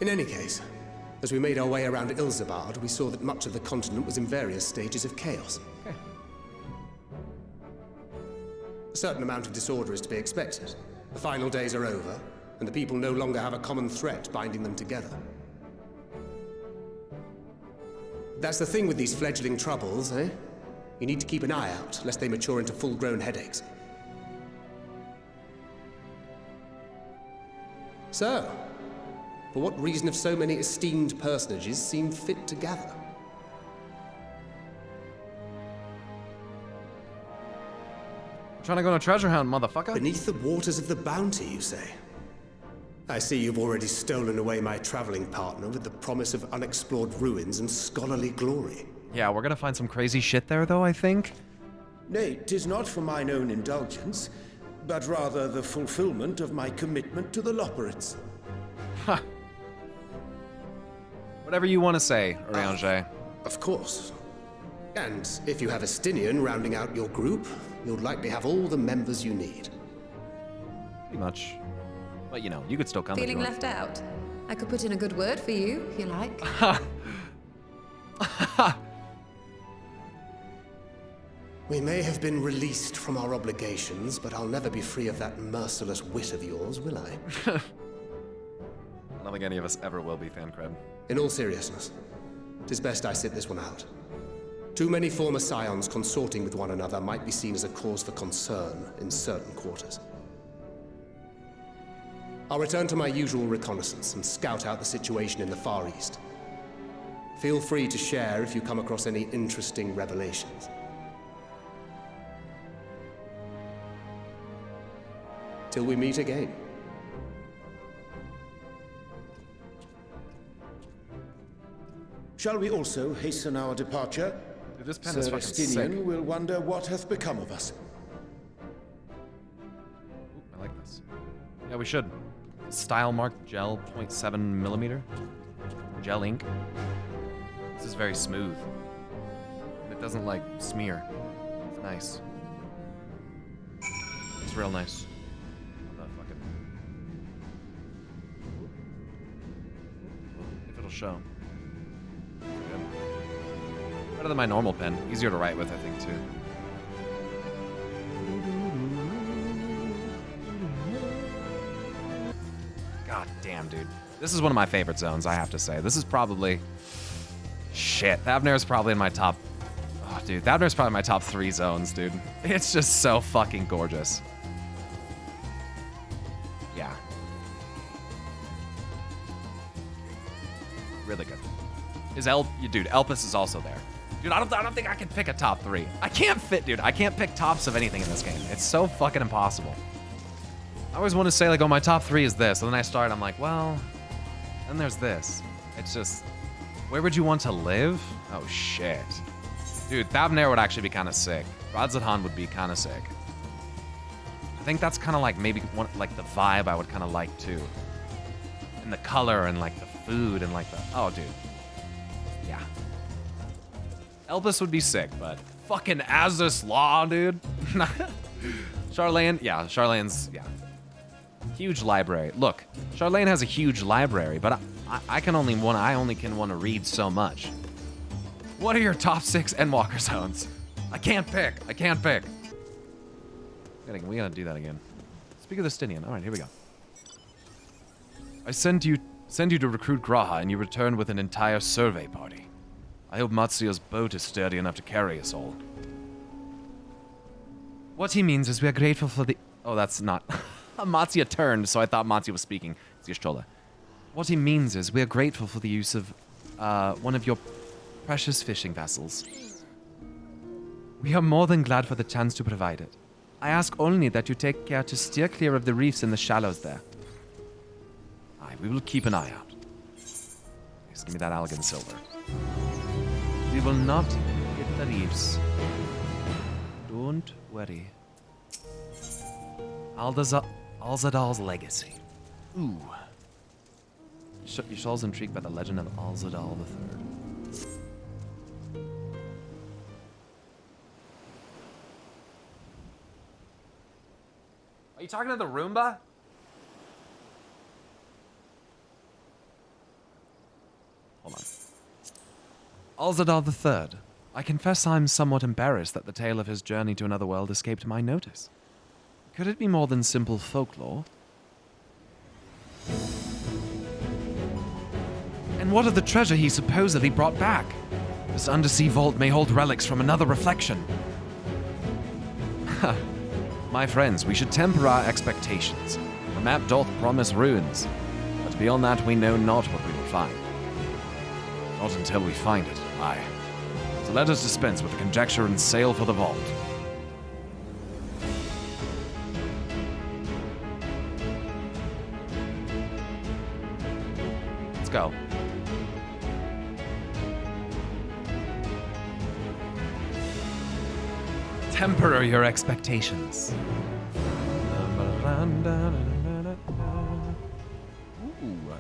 In any case, as we made our way around Ilzabard, we saw that much of the continent was in various stages of chaos. Okay. A certain amount of disorder is to be expected. The final days are over, and the people no longer have a common threat binding them together. That's the thing with these fledgling troubles, eh? You need to keep an eye out, lest they mature into full-grown headaches. So, for what reason have so many esteemed personages seemed fit to gather? Trying to go on a treasure hunt, motherfucker. Beneath the waters of the bounty, you say? I see you've already stolen away my traveling partner with the promise of unexplored ruins and scholarly glory. Yeah, we're gonna find some crazy shit there, though, I think. Nay, 'tis not for mine own indulgence, but rather the fulfillment of my commitment to the Loporrits. Ha! Whatever you want to say, Oriange. Of course. And if you have a Stinian rounding out your group, you'll likely have all the members you need. Pretty much. But, you know, you could still come Feeling if you want. left out? I could put in a good word for you, if you like. We may have been released from our obligations, but I'll never be free of that merciless wit of yours, will I? I don't think any of us ever will be, Thancred. In all seriousness, 'tis best I sit this one out. Too many former scions consorting with one another might be seen as a cause for concern in certain quarters. I'll return to my usual reconnaissance and scout out the situation in the Far East. Feel free to share if you come across any interesting revelations. Till we meet again. Shall we also hasten our departure? Dude, this pen Sir is fucking Estinian sick. will wonder what hath become of us. Ooh, I like this. Yeah, we should. Style mark gel 0.7 millimeter. Gel ink. This is very smooth. And it doesn't like smear. It's nice. It's real nice. I'm not fucking. If it'll show. Good. Better than my normal pen. Easier to write with, I think, too. God damn, dude. This is one of my favorite zones, I have to say. This is probably... Shit. Thavnair is probably in my top... Oh, dude. Thavnair is probably my top 3 zones, dude. It's just so fucking gorgeous. Yeah. Really good. Dude, Elpis is also there. Dude, I don't think I can pick a top 3. I can't fit, dude. I can't pick tops of anything in this game. It's so fucking impossible. I always want to say, like, oh, my top 3 is this. And then I start, I'm like, well, then there's this. It's just, where would you want to live? Oh, shit. Dude, Thavnair would actually be kind of sick. Radzadhan would be kind of sick. I think that's kind of like maybe one, like the vibe I would kind of like too. And the color and like the food and like the, oh, dude. Yeah. Elpis would be sick, but fucking Azus Law, dude. Charlane, yeah, Charlane's, yeah. Huge library. Look, Charlane has a huge library, but I only can want to read so much. What are your top 6 Endwalker zones? I can't pick. We gotta do that again. Speak of the Stinian. All right, here we go. I send you to recruit Graha, and you return with an entire survey party. I hope Matsuo's boat is sturdy enough to carry us all. What he means is we are grateful for the... Oh, that's not... Matsuo turned, so I thought Matsuo was speaking. It's Yashtola. What he means is we are grateful for the use of one of your precious fishing vessels. We are more than glad for the chance to provide it. I ask only that you take care to steer clear of the reefs in the shallows there. Aye, we will keep an eye out. Just give me that Algan silver. We will not hit the reefs. Don't worry. Alzadal's legacy. Ooh. Yashal's intrigued by the legend of Alzadal III. Are you talking to the Roomba? Hold on. Alzadal III. I confess I'm somewhat embarrassed that the tale of his journey to another world escaped my notice. Could it be more than simple folklore? what of the treasure he supposedly brought back? This undersea vault may hold relics from another reflection. My friends, we should temper our expectations. The map doth promise ruins, but beyond that we know not what we will find. Not until we find it, aye. So let us dispense with the conjecture and sail for the vault. Let's go. Temper your expectations. Ooh.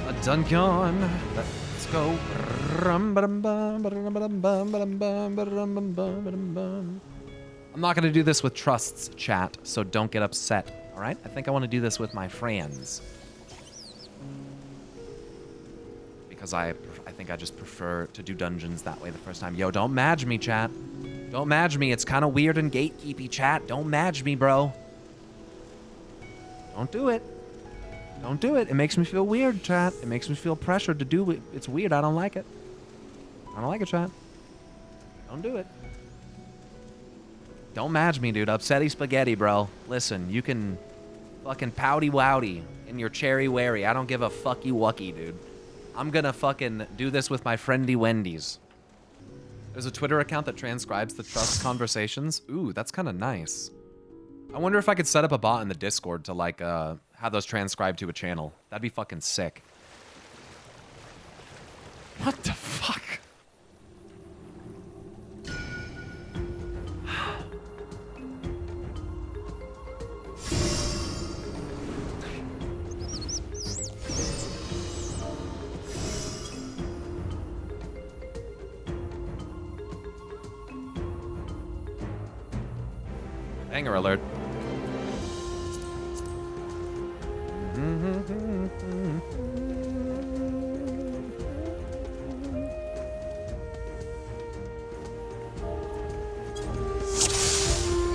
A dungeon. Let's go. I'm not gonna do this with trusts, chat, so don't get upset, all right? I think I want to do this with my friends. Because I think I just prefer to do dungeons that way the first time. Yo, don't madge me, chat. Don't madge me. It's kind of weird and gatekeepy, chat. Don't madge me, bro. Don't do it. Don't do it. It makes me feel weird, chat. It makes me feel pressured to do it. It's weird. I don't like it. I don't like it, chat. Don't do it. Don't madge me, dude. Upsetty spaghetti, bro. Listen, you can fucking pouty wowdy in your cherry wary. I don't give a fucky wucky, dude. I'm gonna fucking do this with my friendly Wendy's. There's a Twitter account that transcribes the trust conversations. Ooh, that's kind of nice. I wonder if I could set up a bot in the Discord to like have those transcribed to a channel. That'd be fucking sick. What the fuck? Banger alert.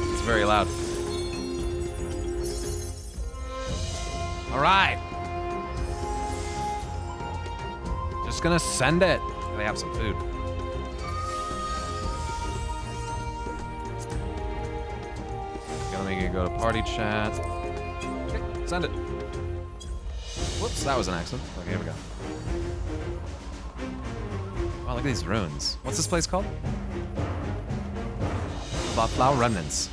It's very loud. All right. Just gonna send it. They have some food. Let me go to party chat. Okay, send it. Whoops, that was an accident. Okay, here we go. Wow, look at these ruins. What's this place called? Flower remnants.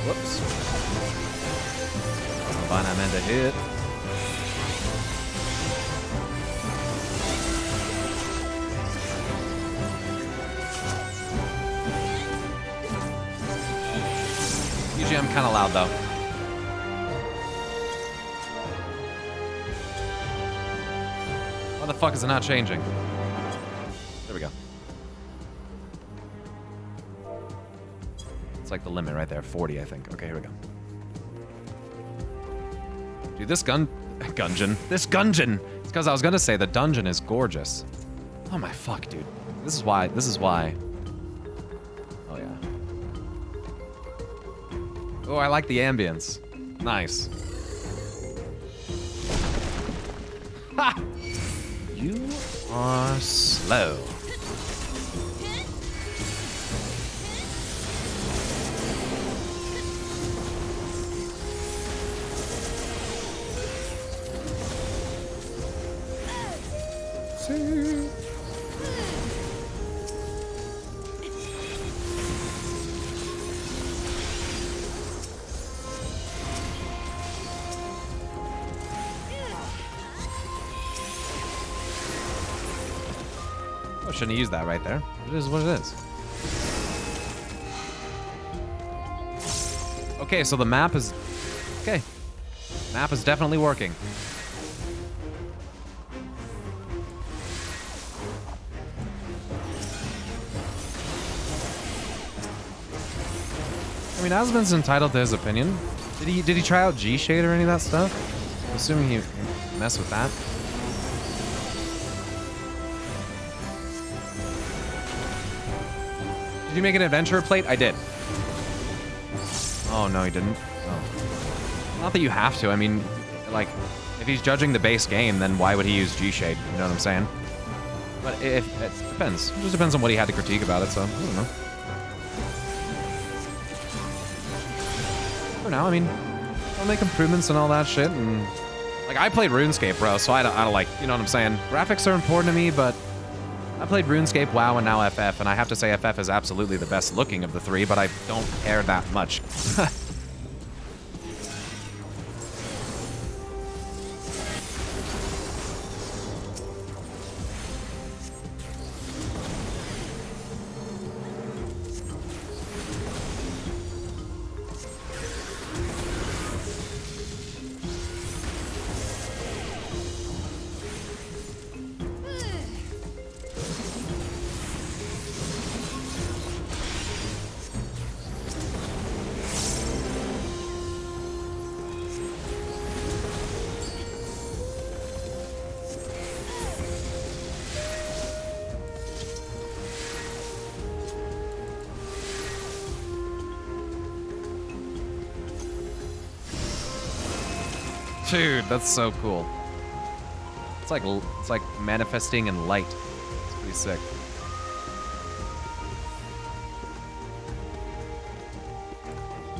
Whoops. That's the vine I meant to hit. Usually I'm kind of loud though. Why the fuck is it not changing? There we go. It's like the limit right there, 40, I think. Okay, here we go. Dude, this gungeon. This gungeon! It's because I was gonna say the dungeon is gorgeous. Oh my fuck, dude. This is why. Oh yeah. Oh, I like the ambience. Nice. Ha! You are slow. I shouldn't have used that right there. It is what it is. Okay, so the map is... Okay. Map is definitely working. I mean, Asmon's entitled to his opinion. Did he try out G-Shade or any of that stuff? I'm assuming he messed with that. Did you make an adventure plate? I did. Oh, no, he didn't. Oh. Not that you have to. I mean, like, if he's judging the base game, then why would he use G-Shade? You know what I'm saying? But it depends. It just depends on what he had to critique about it, so I don't know. For now, I mean, I'll make improvements and all that shit, and like I played RuneScape, bro, so I don't like, you know what I'm saying? Graphics are important to me, but I played RuneScape, WoW, and now FF, and I have to say FF is absolutely the best looking of the three, but I don't care that much. Dude, that's so cool. It's like manifesting in light. It's pretty sick.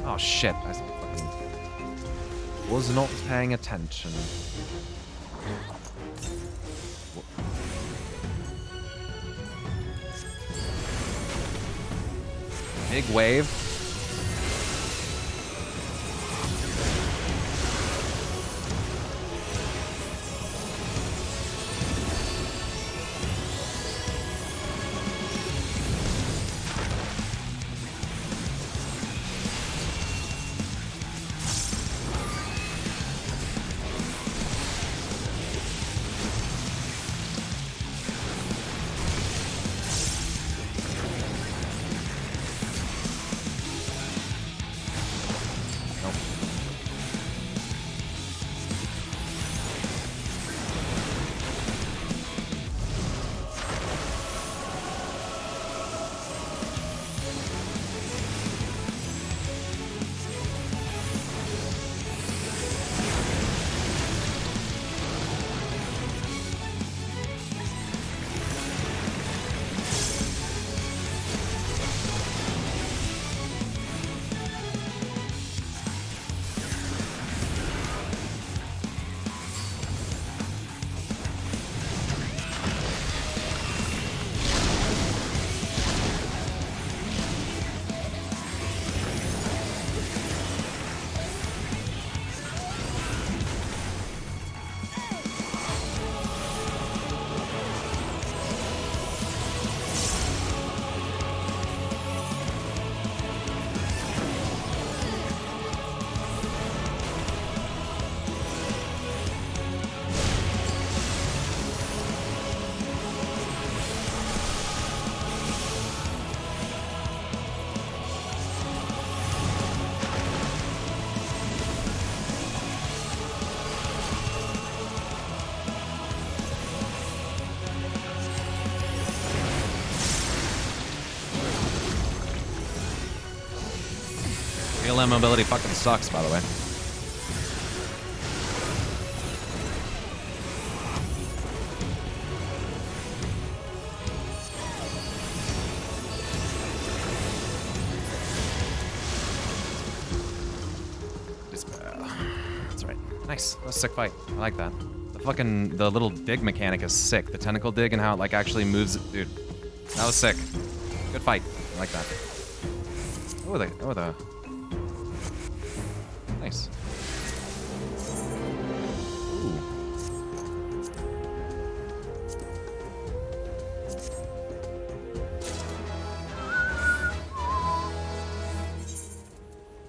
Oh shit! I fucking was not paying attention. Big wave. BLM mobility fucking sucks, by the way. That's right. Nice. That was a sick fight. I like that. The little dig mechanic is sick. The tentacle dig and how it like actually moves it. Dude, that was sick. Good fight. I like that. Oh, the. Nice. Ooh.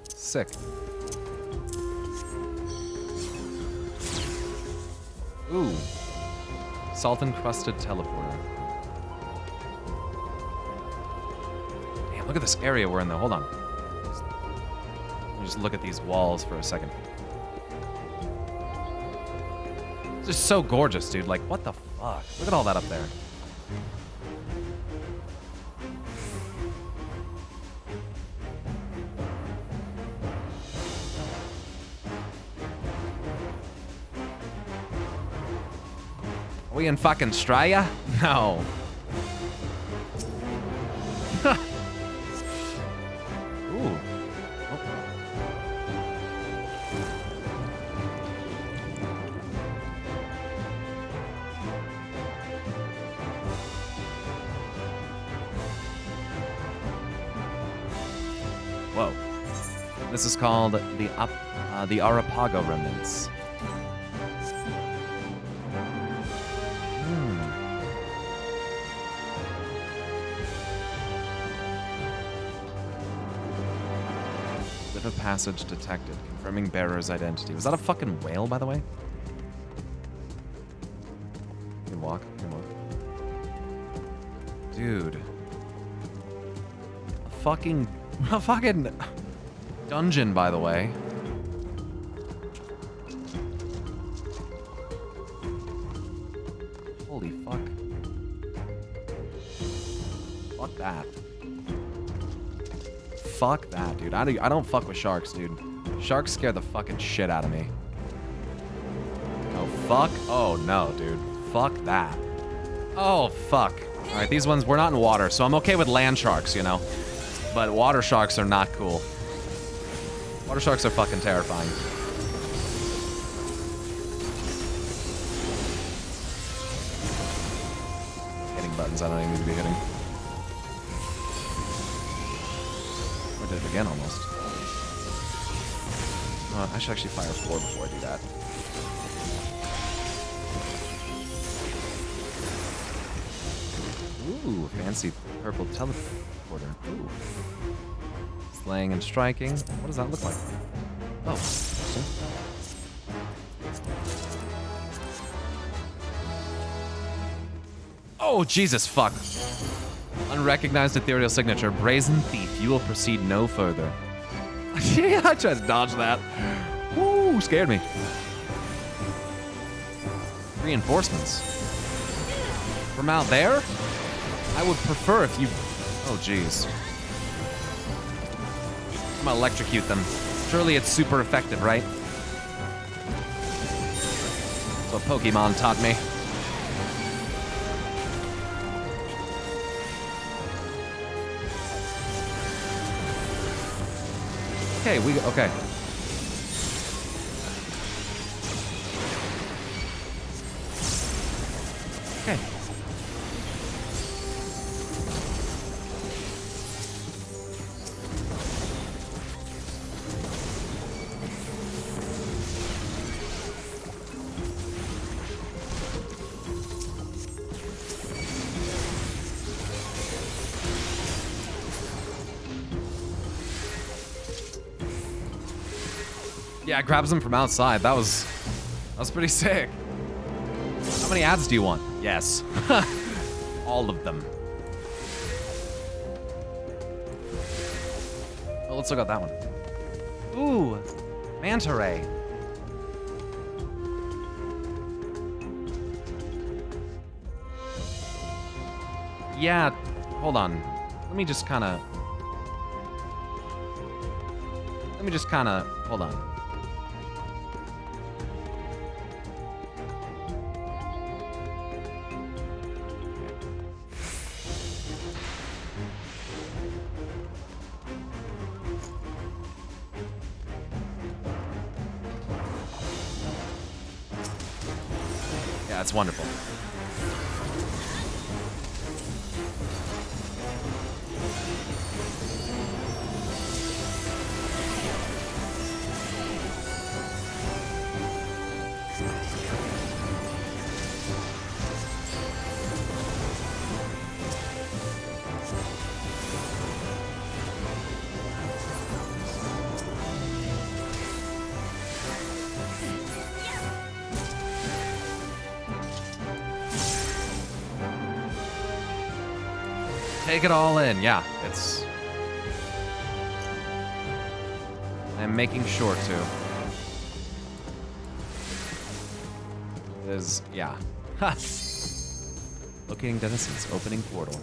Sick. Ooh. Salt-encrusted teleporter. Damn, look at this area we're in though. Hold on. me just look at these walls for a second. It's just so gorgeous, dude. Like, what the fuck? Look at all that up there. Are we in fucking Straya? No. Ooh. Whoa. This is called the Arapago remnants. Of passage detected, confirming bearer's identity. Was that a fucking whale, by the way? You can walk. You can walk. Dude. A fucking dungeon, by the way. Holy fuck. Fuck that. Fuck that, dude. I don't fuck with sharks, dude. Sharks scare the fucking shit out of me. Oh, fuck. Oh, no, dude. Fuck that. Oh, fuck. All right, these ones, we're not in water, so I'm okay with land sharks, you know? But water sharks are not cool. Water sharks are fucking terrifying. Hitting buttons I don't even need to be hitting. Did it again almost. I should actually fire 4 before I do that. Ooh, fancy purple teleporter. Ooh. Slaying and striking. What does that look like? Oh, interesting. Oh, Jesus, fuck. Unrecognized ethereal signature. Brazen thief. You will proceed no further. Yeah, I tried to dodge that. Woo, scared me. Reinforcements. From out there? I would prefer if you... Oh, jeez. I'm gonna electrocute them. Surely it's super effective, right? That's what Pokemon taught me. Okay, okay. Okay. Yeah, it grabs them from outside. That was pretty sick. How many ads do you want? Yes. All of them. Oh, let's look at that one. Ooh, manta ray. Yeah, hold on. Let me just kind of, hold on. Yeah, it's wonderful. Take it all in. Yeah, I am I'm making sure to. Is yeah. Ha! Locating denizens, opening portal.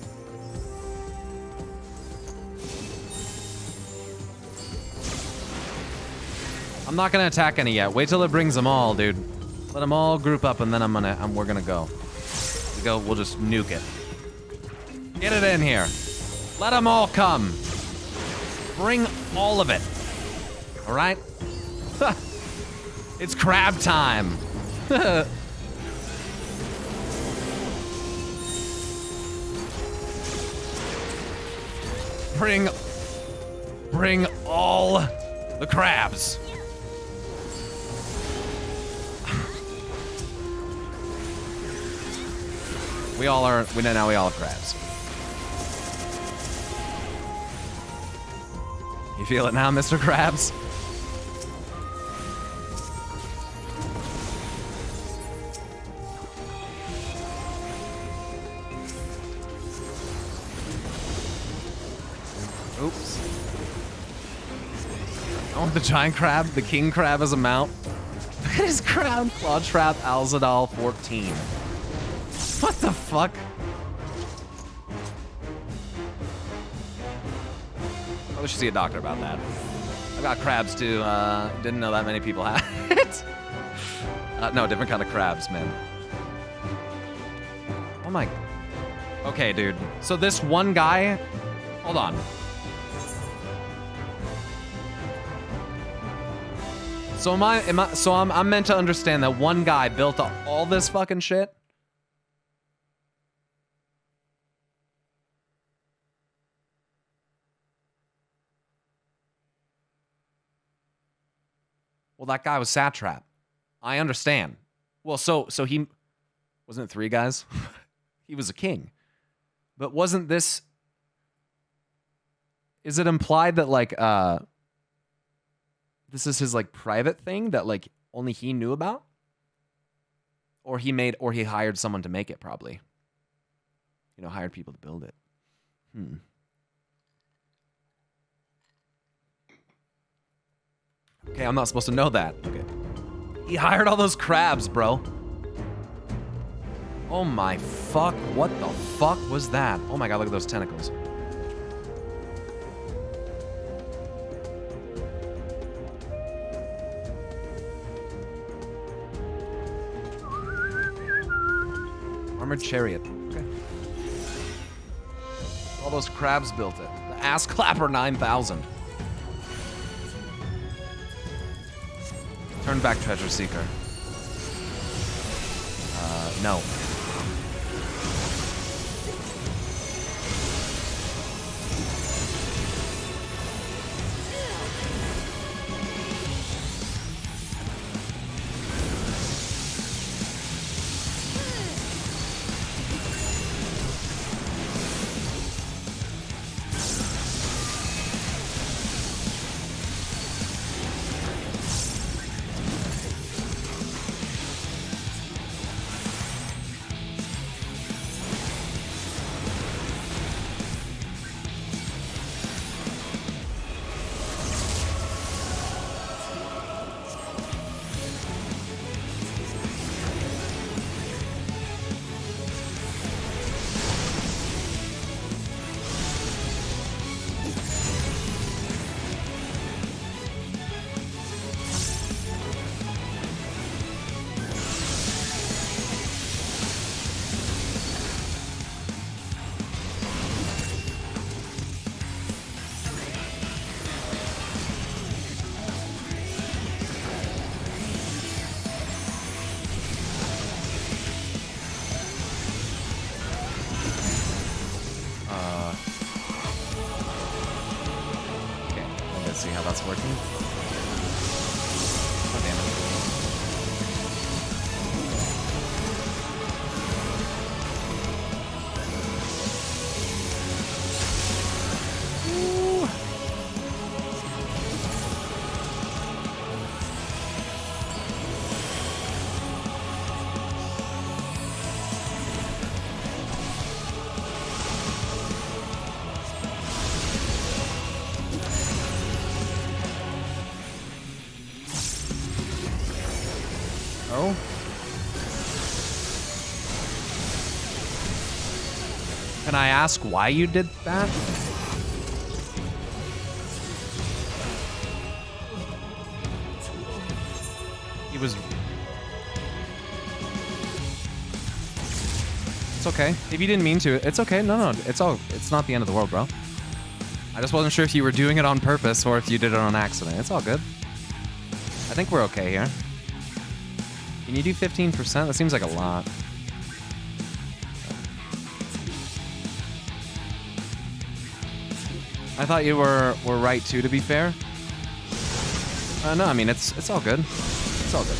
I'm not gonna attack any yet. Wait till it brings them all, dude. Let them all group up, and then we're gonna go. We'll just nuke it. Get it in here. Let them all come. Bring all of it. All right? It's crab time. Bring all the crabs. We all have crabs. You feel it now, Mr. Krabs? Oops. I want the giant crab, the king crab as a mount. Look at his crown. Claw Trap Alzadal 14. What the fuck? Probably should see a doctor about that. I've got crabs too. Didn't know that many people had it. No, different kind of crabs, man. Oh my. Okay, dude. So this one guy. Hold on. So I'm meant to understand that one guy built all this fucking shit? Well, that guy was Satrap. I understand. Well, so he wasn't it 3 guys? He was a king. But wasn't this? Is it implied that like this is his like private thing that like only he knew about? Or he hired someone to make it, probably. You know, hired people to build it. Okay, I'm not supposed to know that. Okay. He hired all those crabs, bro. Oh my fuck. What the fuck was that? Oh my god, look at those tentacles. Armored chariot. Okay. All those crabs built it. The ass clapper 9000. Turn back, treasure seeker. No. See how that's working. Oh, damn Can I ask why you did that? He was... It's okay. If you didn't mean to, it's okay. No, it's not the end of the world, bro. I just wasn't sure if you were doing it on purpose or if you did it on accident. It's all good. I think we're okay here. Can you do 15%? That seems like a lot. I thought you were right too, to be fair. No, I mean it's all good. It's all good.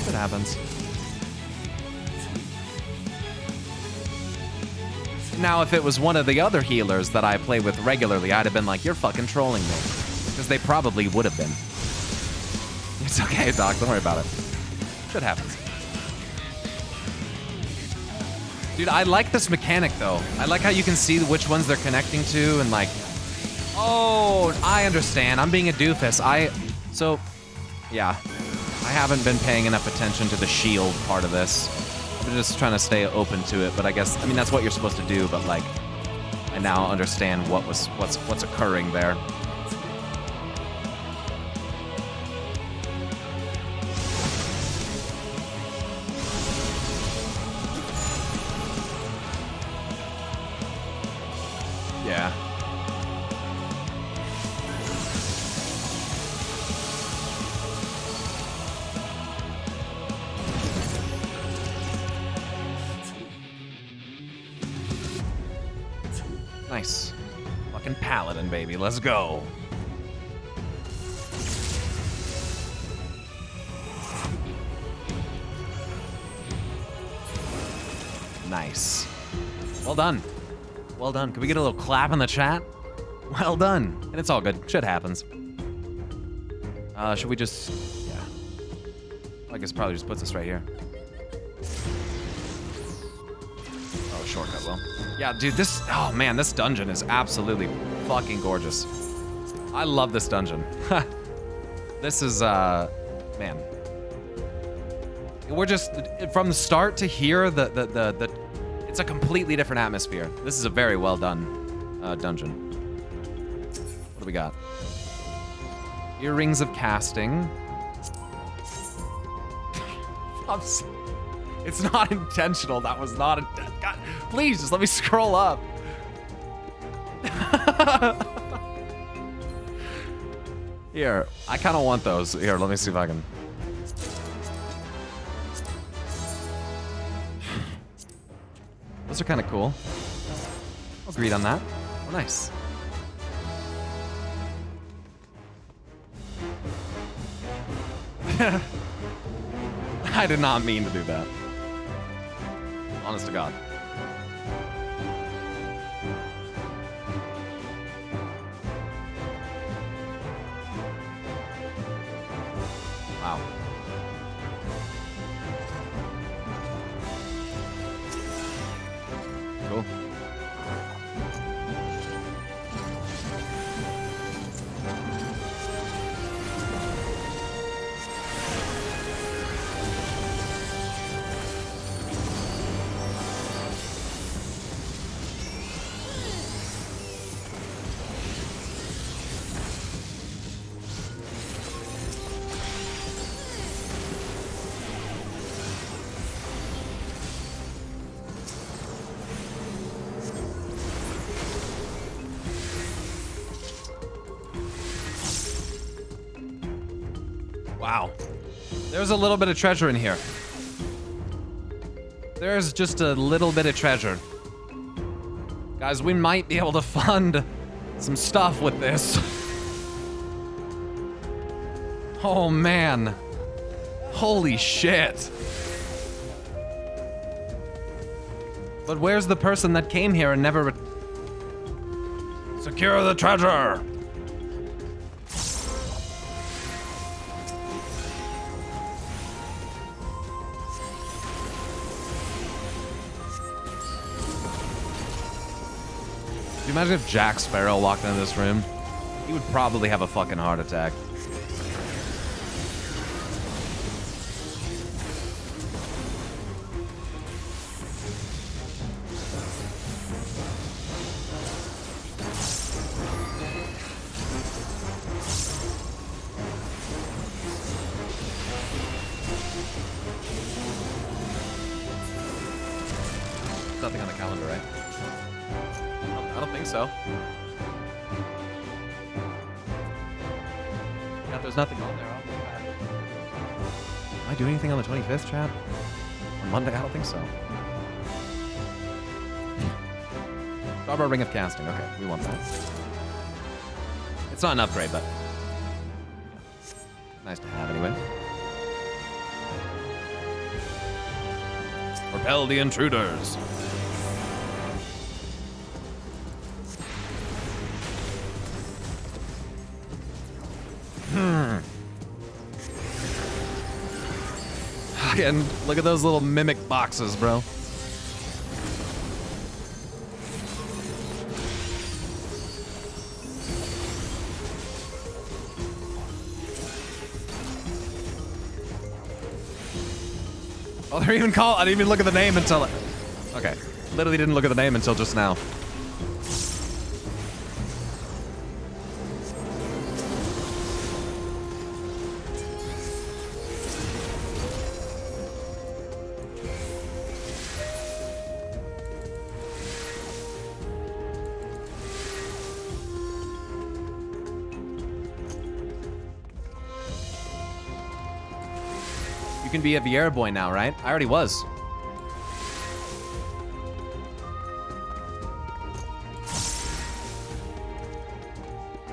It happens. Now, if it was one of the other healers that I play with regularly, I'd have been like, you're fucking trolling me. Because they probably would have been. It's okay, Doc. Don't worry about it. Shit happens. Dude, I like this mechanic, though. I like how you can see which ones they're connecting to and, like... Oh, I understand. I'm being a doofus. So, yeah. I haven't been paying enough attention to the shield part of this. I'm just trying to stay open to it, but I guess... I mean, that's what you're supposed to do, but, like... I now understand what's occurring there. Yeah. Nice. Fucking paladin, baby. Let's go. Nice. Well done. Well done. Can we get a little clap in the chat? Well done. And it's all good. Shit happens. Should we just... Yeah. I guess probably just puts us right here. Oh, shortcut, well. Yeah, dude, this... Oh, man, this dungeon is absolutely fucking gorgeous. I love this dungeon. This is, man. We're just... From the start to here, it's a completely different atmosphere. This is a very well done dungeon. What do we got? Earrings of casting. It's not intentional. That was not God, please, just let me scroll up. Here, I kind of want those. Here, let me see if I can. Those are kind of cool. I'll agree on that. Oh, nice. I did not mean to do that. Honest to God. Wow. Cool. Wow. There's a little bit of treasure in here. There's just a little bit of treasure. Guys, we might be able to fund some stuff with this. Oh, man. Holy shit. But where's the person that came here and never... Secure the treasure! you imagine if Jack Sparrow walked into this room? He would probably have a fucking heart attack. Nothing on the calendar, right? I don't think so. Yeah, there's nothing on there. I'll look back. Am I doing anything on the 25th, chat? On Monday? I don't think so. Starboard Ring of Casting. Okay, we want that. It's not an upgrade, but yeah. Nice to have anyway. Repel the intruders. And look at those little mimic boxes, bro. Oh, they're even called. I didn't even look at the name until. Okay, literally didn't look at the name until just now. You can be a Vieira boy now, right? I already was.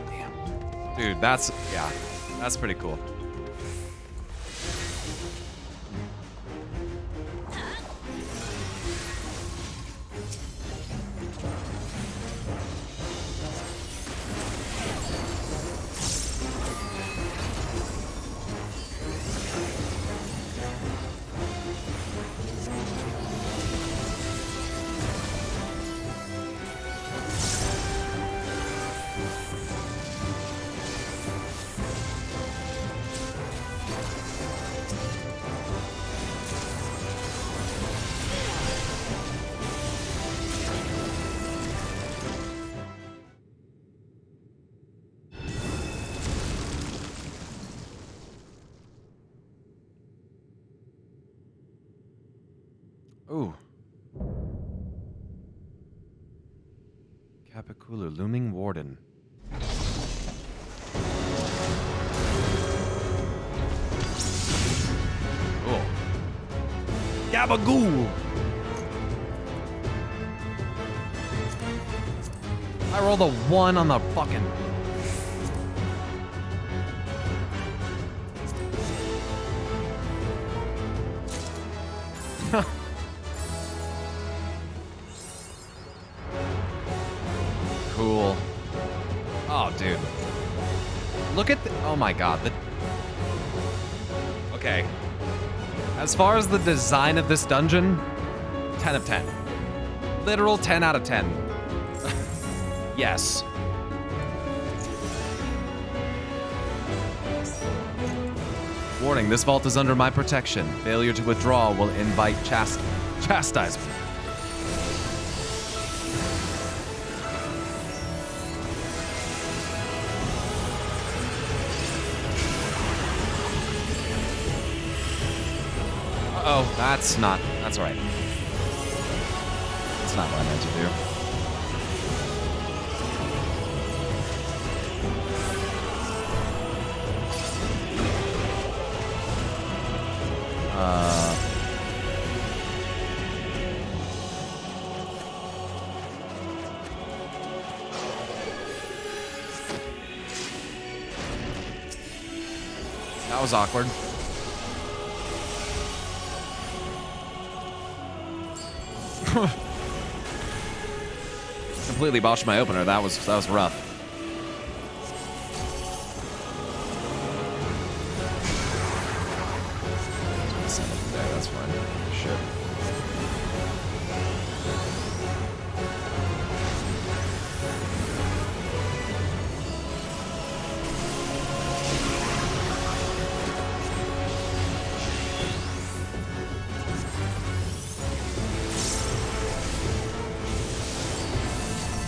Damn. Dude, that's pretty cool. Ooh. Capiculu, Looming Warden. Cool. Gabagoo! I rolled a 1 on the fucking... Cool. Oh, dude. Look at the... Oh my god. Okay. As far as the design of this dungeon, 10 of 10. Literal 10 out of 10. Yes. Warning, this vault is under my protection. Failure to withdraw will invite chastisement. Uh-oh, that's right. That's not what I meant to do. That was awkward. Completely botched my opener. That was rough. There, that's fine. Shit.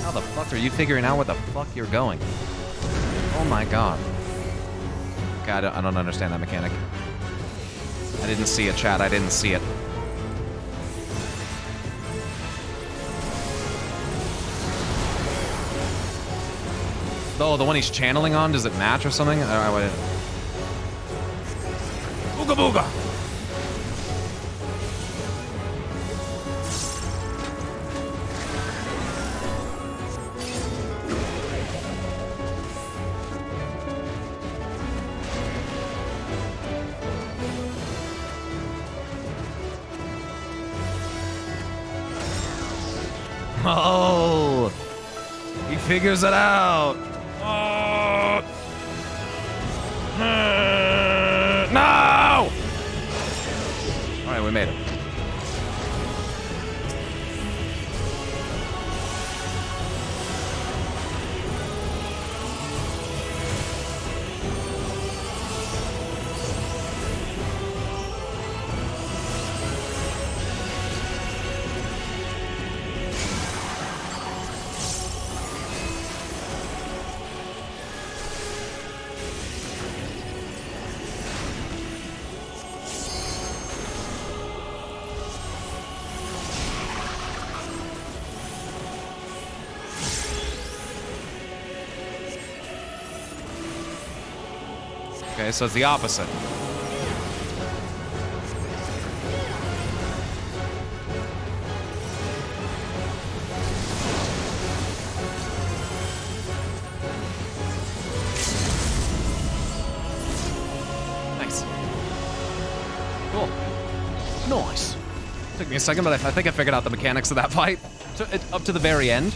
How the fuck are you figuring out where the fuck you're going? Oh my god. Okay, I don't understand that mechanic. I didn't see it, chat. I didn't see it. Oh, the one he's channeling on, does it match or something? Booga booga! Oh! He figures it out! No! Alright, we made it. Okay, so it's the opposite. Nice. Cool. Nice. Took me a second, but I think I figured out the mechanics of that fight. Up to the very end.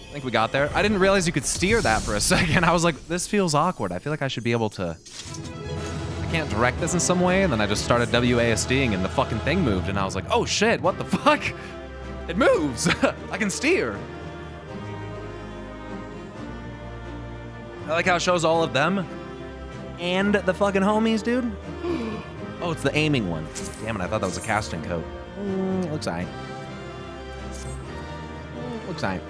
I think we got there. I didn't realize you could steer that for a second. I was like, this feels awkward. I feel like I should be able to... I can't direct this in some way, and then I just started WASDing and the fucking thing moved, and I was like, oh shit, what the fuck? It moves! I can steer! I like how it shows all of them and the fucking homies, dude. Oh, it's the aiming one. Damn it, I thought that was a casting code. Looks aight. Looks aight.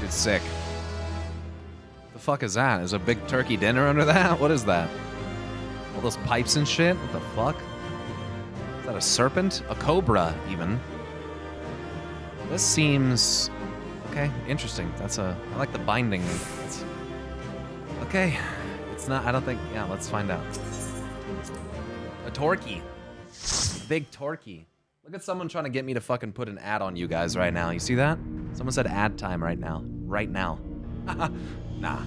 It's sick. The fuck is that? Is a big turkey dinner under that? What is that? All those pipes and shit? What the fuck? Is that a serpent? A cobra, even. This seems... Okay, interesting. That's a... I like the binding. It's... Okay. It's not... I don't think... Yeah, let's find out. A torquey. Big torquey. Look at someone trying to get me to fucking put an ad on you guys right now. You see that? Someone said ad time right now. Right now. Nah.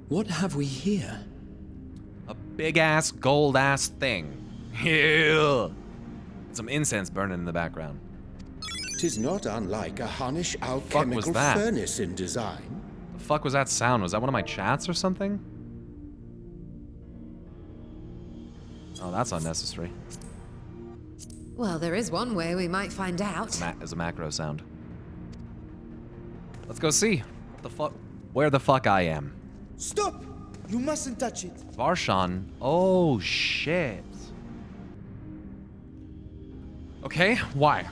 What have we here? A big-ass, gold-ass thing. Yeah. Some incense burning in the background. 'Tis not unlike a Hunnish was alchemical that? furnace in design. The fuck was that sound? Was that one of my chats or something? Oh, that's unnecessary. Well, there is one way we might find out. As a macro sound. Let's go see. What the fuck? Where the fuck I am. Stop! You mustn't touch it. Varshan. Oh, shit. Okay, why?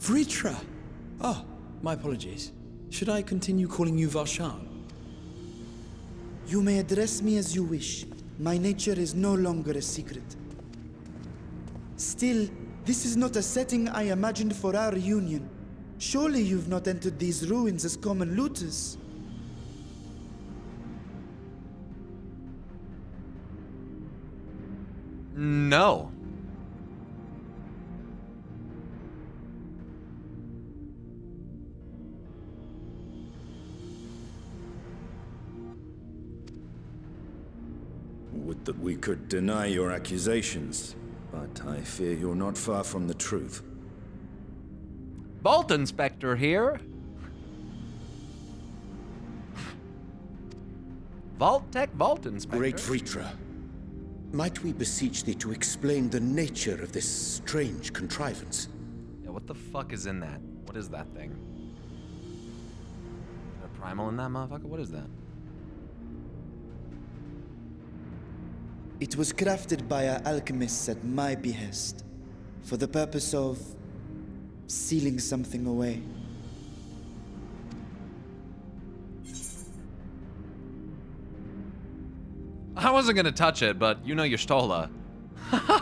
Vritra! Oh, my apologies. Should I continue calling you Varshan? You may address me as you wish. My nature is no longer a secret. Still, this is not a setting I imagined for our reunion. Surely you've not entered these ruins as common looters. No. Would that we could deny your accusations, but I fear you're not far from the truth. Vault Inspector here. Vault Tech Vault Inspector. Great Vritra, Might we beseech thee to explain the nature of this strange contrivance? Yeah, what the fuck is in that? What is that thing? Is there a primal in that motherfucker? What is that? It was crafted by our alchemists at my behest, for the purpose of sealing something away. I wasn't gonna touch it, but you know Y'shtola. I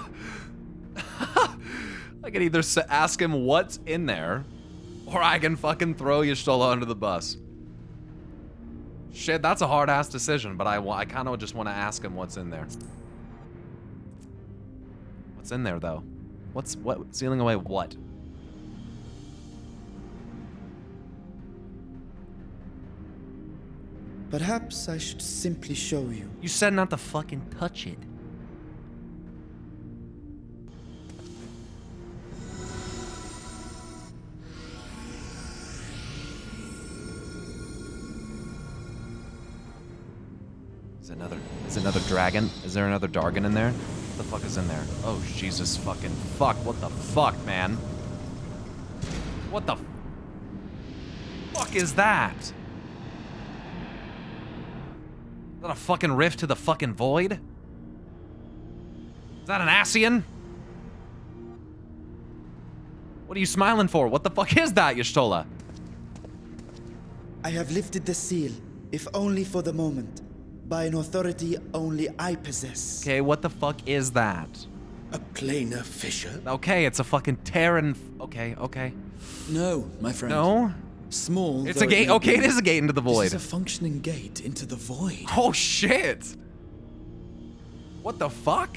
can either ask him what's in there, or I can fucking throw Y'shtola under the bus. Shit, that's a hard-ass decision, but I kind of just want to ask him what's in there. What's in there, though? What? Sealing away what? Perhaps I should simply show you. You said not to fucking touch it. Is another dragon? Is there another Dargon in there? What the fuck is in there? Oh, Jesus fucking fuck. What the fuck, man? What the fuck is that? Is that a fucking rift to the fucking void? Is that an Ascian? What are you smiling for? What the fuck is that, Y'shtola? I have lifted the seal, if only for the moment, by an authority only I possess. Okay, what the fuck is that? A planar fissure? Okay, it's a fucking Terran. Okay. No, my friend. No? Small. It's a gate. Okay, it is a gate into the void. This is a functioning gate into the void. Oh shit! What the fuck?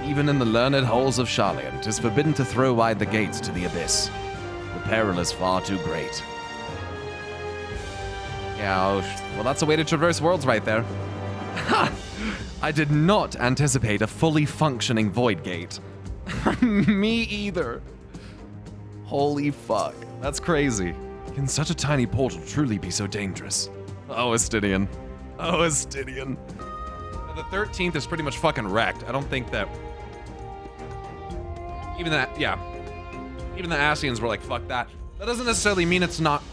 Even in the learned halls of Jalin, 'tis forbidden to throw wide the gates to the abyss. The peril is far too great. Yeah, well, that's a way to traverse worlds right there. I did not anticipate a fully functioning void gate. Me either. Holy fuck, that's crazy. Can such a tiny portal truly be so dangerous? Oh, Astidian. Oh, Astidian. The 13th is pretty much fucking wrecked. I don't think that... Even the Ascians were like, fuck that. That doesn't necessarily mean it's not,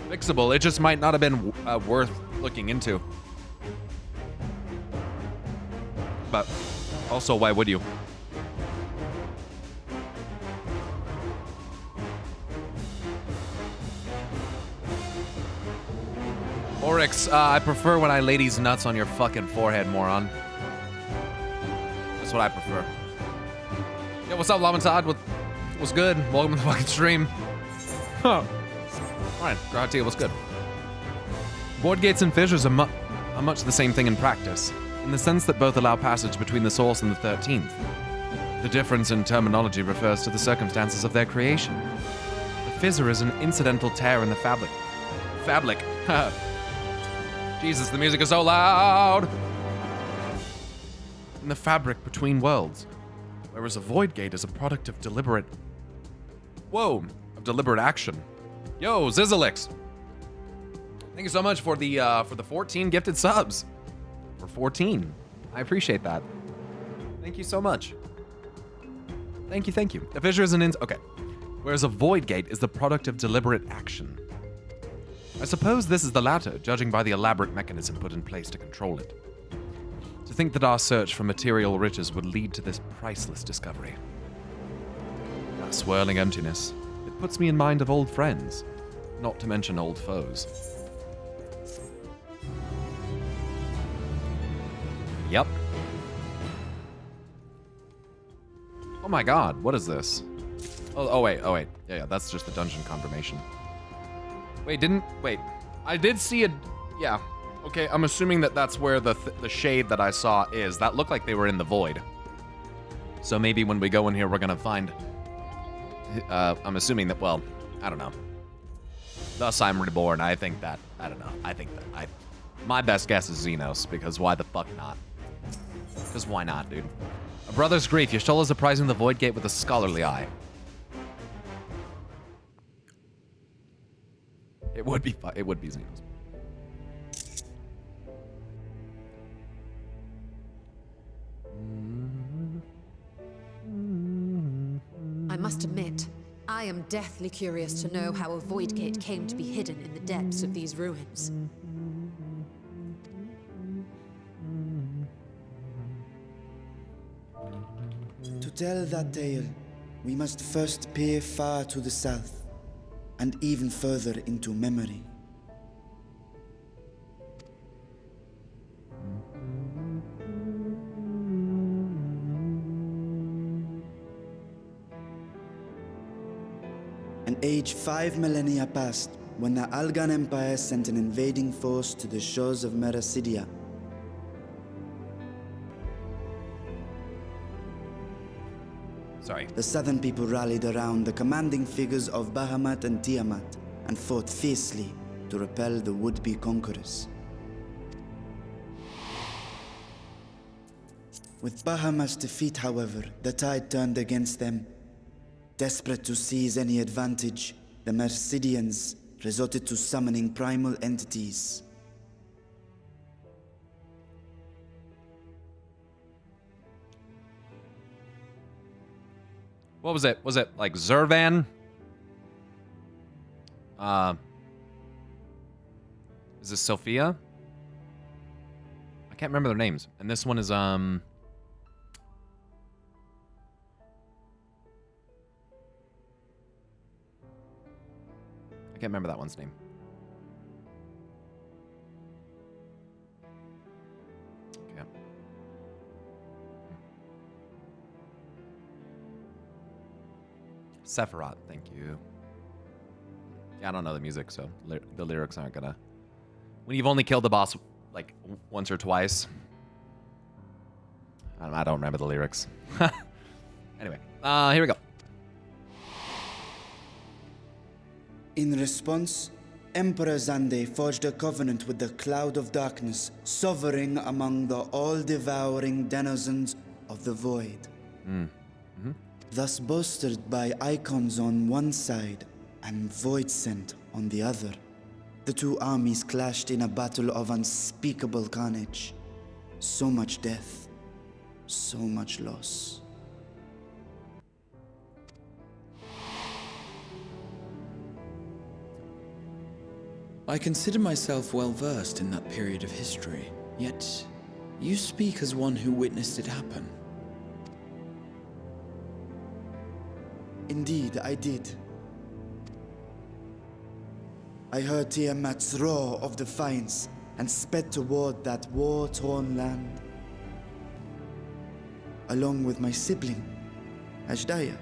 fixable. It just might not have been worth looking into. But also, why would you? Oryx, I prefer when I lay these nuts on your fucking forehead, moron. That's what I prefer. Yo, what's up, Lamentad? What's good? Welcome to the fucking stream. Huh. Alright, Gratia, what's good? Void gates and fissures are much the same thing in practice, in the sense that both allow passage between the source and the 13th. The difference in terminology refers to the circumstances of their creation. The fissure is an incidental tear in the fabric. Jesus, the music is so loud! In the fabric between worlds, whereas a void gate is a product of deliberate... Whoa! Of deliberate action. Yo, Zizzalix! Thank you so much for the 14 gifted subs. For 14. I appreciate that. Thank you so much. Thank you. The fissure is an okay. Whereas a void gate is the product of deliberate action. I suppose this is the latter, judging by the elaborate mechanism put in place to control it. To think that our search for material riches would lead to this priceless discovery. That swirling emptiness, it puts me in mind of old friends, not to mention old foes. Yep. Oh my god, what is this? Oh wait. Yeah, that's just the dungeon confirmation. Wait, I did see yeah. Okay, I'm assuming that that's where the shade that I saw is. That looked like they were in the void. So maybe when we go in here, we're gonna find, I'm assuming that, well, I don't know. Thus I'm reborn. I don't know. My best guess is Xenos, because why the fuck not? Because why not, dude? A brother's grief. Y'shtola is apprising the Void Gate with a scholarly eye. It would be Xenos. I must admit, I am deathly curious to know how a Void Gate came to be hidden in the depths of these ruins. To tell that tale, we must first peer far to the south, and even further into memory. An age 5 millennia passed when the Algan Empire sent an invading force to the shores of Merasidia. Sorry. The southern people rallied around the commanding figures of Bahamut and Tiamat and fought fiercely to repel the would-be conquerors. With Bahamut's defeat, however, the tide turned against them. Desperate to seize any advantage, the Mercidians resorted to summoning primal entities. What was it? Was it like Zervan? Is this Sophia? I can't remember their names. And this one is I can't remember that one's name. Okay. Sephiroth, thank you. Yeah, I don't know the music, so the lyrics aren't gonna... When you've only killed the boss, like, once or twice... I don't remember the lyrics. Anyway, here we go. In response, Emperor Zande forged a covenant with the Cloud of Darkness, sovereign among the all-devouring denizens of the Void. Thus bolstered by icons on one side and Void Scent on the other, the two armies clashed in a battle of unspeakable carnage. So much death, so much loss. I consider myself well versed in that period of history, yet you speak as one who witnessed it happen. Indeed, I did. I heard Tiamat's roar of defiance and sped toward that war-torn land. Along with my sibling, Ashdaya.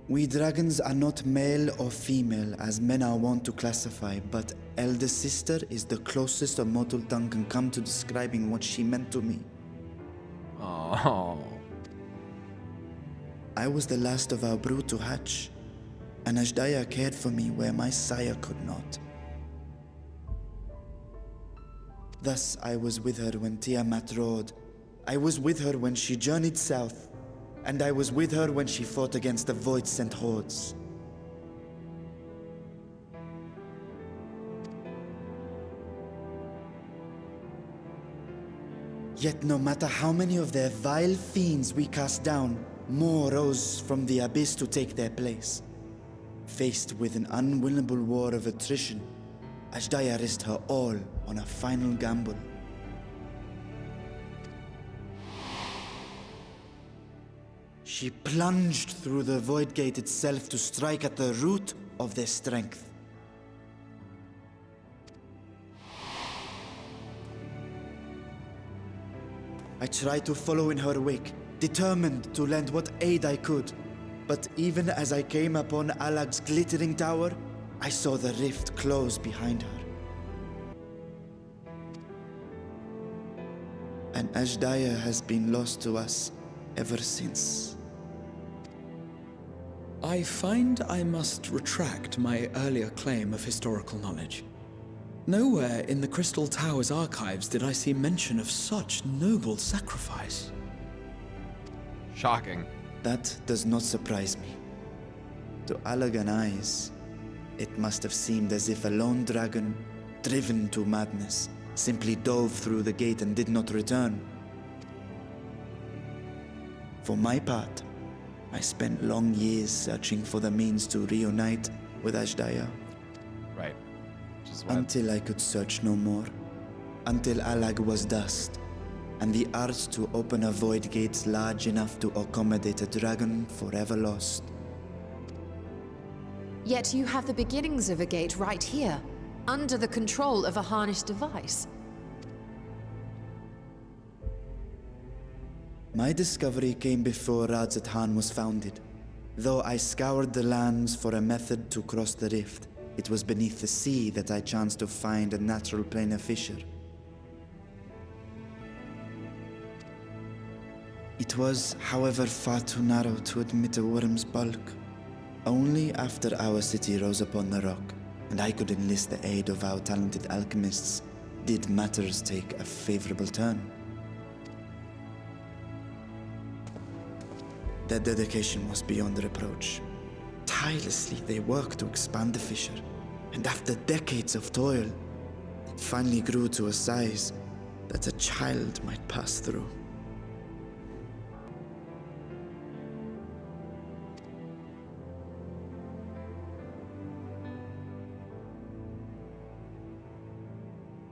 We dragons are not male or female as men are wont to classify, but elder sister is the closest a mortal tongue can come to describing what she meant to me. Oh. I was the last of our brood to hatch, and Ashdaya cared for me where my sire could not. Thus I was with her when Tiamat roared. I was with her when she journeyed south. And I was with her when she fought against the Void-sent hordes. Yet no matter how many of their vile fiends we cast down, more rose from the abyss to take their place. Faced with an unwinnable war of attrition, Ashdaya risked her all on a final gamble. She plunged through the Void Gate itself to strike at the root of their strength. I tried to follow in her wake, determined to lend what aid I could. But even as I came upon Alag's glittering tower, I saw the rift close behind her. And Ashdaya has been lost to us ever since. I find I must retract my earlier claim of historical knowledge. Nowhere in the Crystal Tower's archives did I see mention of such noble sacrifice. Shocking. That does not surprise me. To Allagan eyes, it must have seemed as if a lone dragon, driven to madness, simply dove through the gate and did not return. For my part, I spent long years searching for the means to reunite with Ashdaya. Right. Which is why Until I could search no more. Until Allag was dust, and the art to open a void gate large enough to accommodate a dragon forever lost. Yet you have the beginnings of a gate right here, under the control of a harnessed device. My discovery came before Radzat was founded. Though I scoured the lands for a method to cross the rift, it was beneath the sea that I chanced to find a natural planar fissure. It was, however, far too narrow to admit a worm's bulk. Only after our city rose upon the rock, and I could enlist the aid of our talented alchemists, did matters take a favorable turn. Their dedication was beyond reproach. Tirelessly they worked to expand the fissure, and after decades of toil, it finally grew to a size that a child might pass through.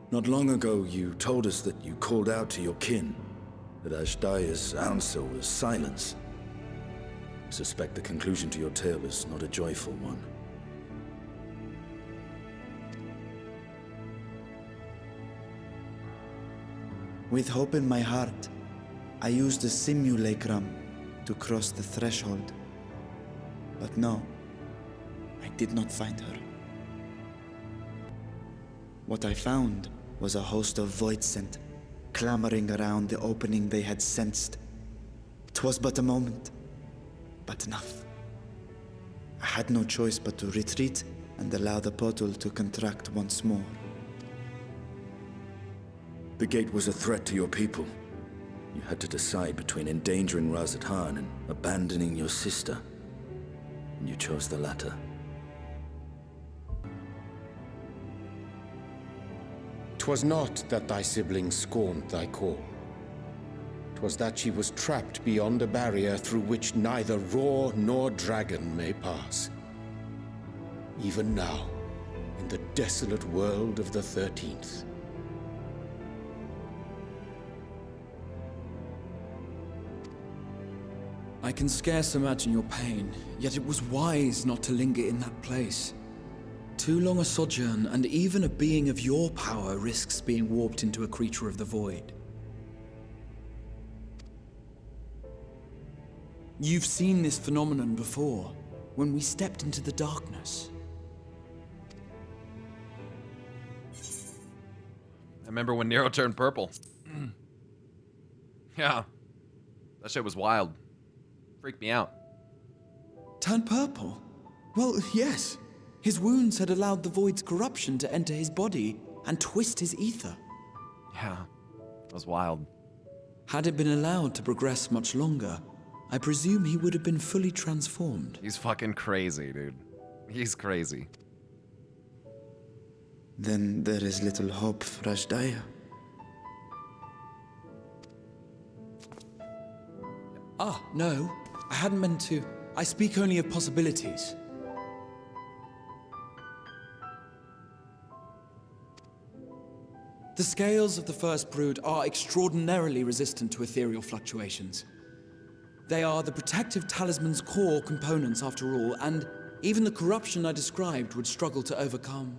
Not long ago, you told us that you called out to your kin, that Ashdaya's answer was silence. I suspect the conclusion to your tale is not a joyful one. With hope in my heart, I used a simulacrum to cross the threshold. But no, I did not find her. What I found was a host of void scent, clamoring around the opening they had sensed. 'Twas but a moment, but enough. I had no choice but to retreat and allow the portal to contract once more. The gate was a threat to your people. You had to decide between endangering Razat and abandoning your sister. And you chose the latter. 'Twas not that thy sibling scorned thy call. 'Twas that she was trapped beyond a barrier through which neither roar nor dragon may pass. Even now, in the desolate world of the 13th. I can scarce imagine your pain, yet it was wise not to linger in that place. Too long a sojourn, and even a being of your power risks being warped into a creature of the void. You've seen this phenomenon before, when we stepped into the darkness. I remember when Nero turned purple. Yeah. That shit was wild. Freaked me out. Turned purple? Well, yes. His wounds had allowed the void's corruption to enter his body and twist his ether. Yeah. That was wild. Had it been allowed to progress much longer, I presume he would have been fully transformed. He's fucking crazy, dude. He's crazy. Then there is little hope for Ashdaya. Ah, no. I hadn't meant to. I speak only of possibilities. The scales of the first brood are extraordinarily resistant to ethereal fluctuations. They are the protective talisman's core components after all, and even the corruption I described would struggle to overcome.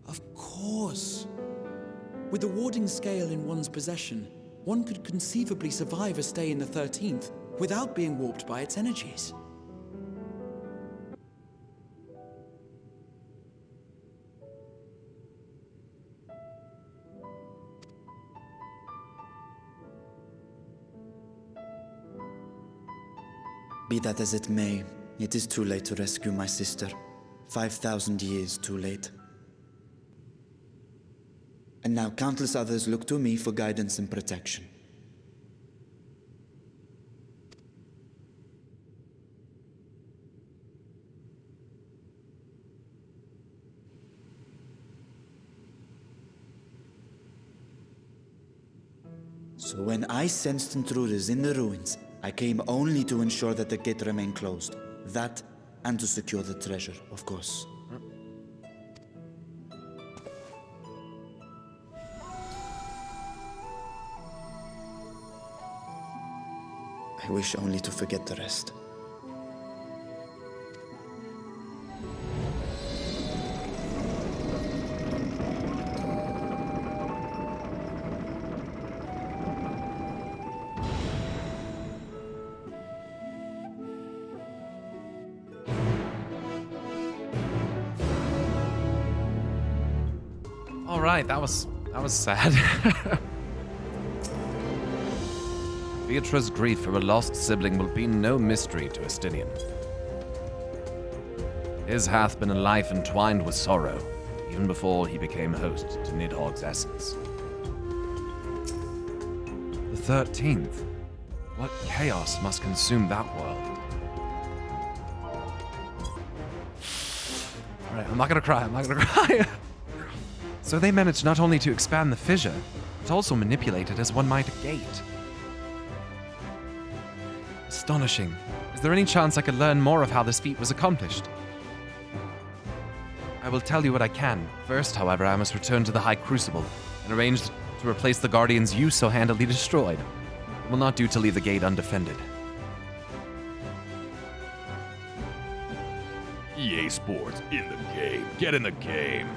Of course. With the warding scale in one's possession, one could conceivably survive a stay in the 13th without being warped by its energies. Be that as it may, it is too late to rescue my sister. 5,000 years too late. And now countless others look to me for guidance and protection. So when I sensed intruders in the ruins, I came only to ensure that the gate remained closed. That, and to secure the treasure, of course. I wish only to forget the rest. All right, that was sad. Vietra's grief for a lost sibling will be no mystery to Estinian. His hath been a life entwined with sorrow, even before he became host to Nidhogg's essence. The 13th. What chaos must consume that world? All right, I'm not gonna cry. So they managed not only to expand the fissure, but also manipulate it as one might a gate. Astonishing. Is there any chance I could learn more of how this feat was accomplished? I will tell you what I can. First, however, I must return to the High Crucible and arrange to replace the Guardians you so handily destroyed. It will not do to leave the gate undefended. EA Sports in the game. Get in the game.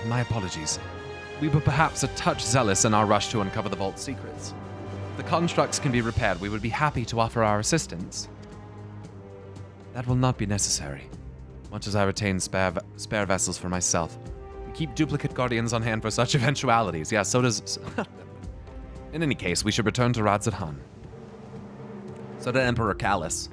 My apologies. We were perhaps a touch zealous in our rush to uncover the vault's secrets. If the constructs can be repaired, we would be happy to offer our assistance. That will not be necessary, much as I retain spare vessels for myself. We keep duplicate guardians on hand for such eventualities. Yeah, so does... In any case, we should return to Radzat-Han. So did Emperor Callus.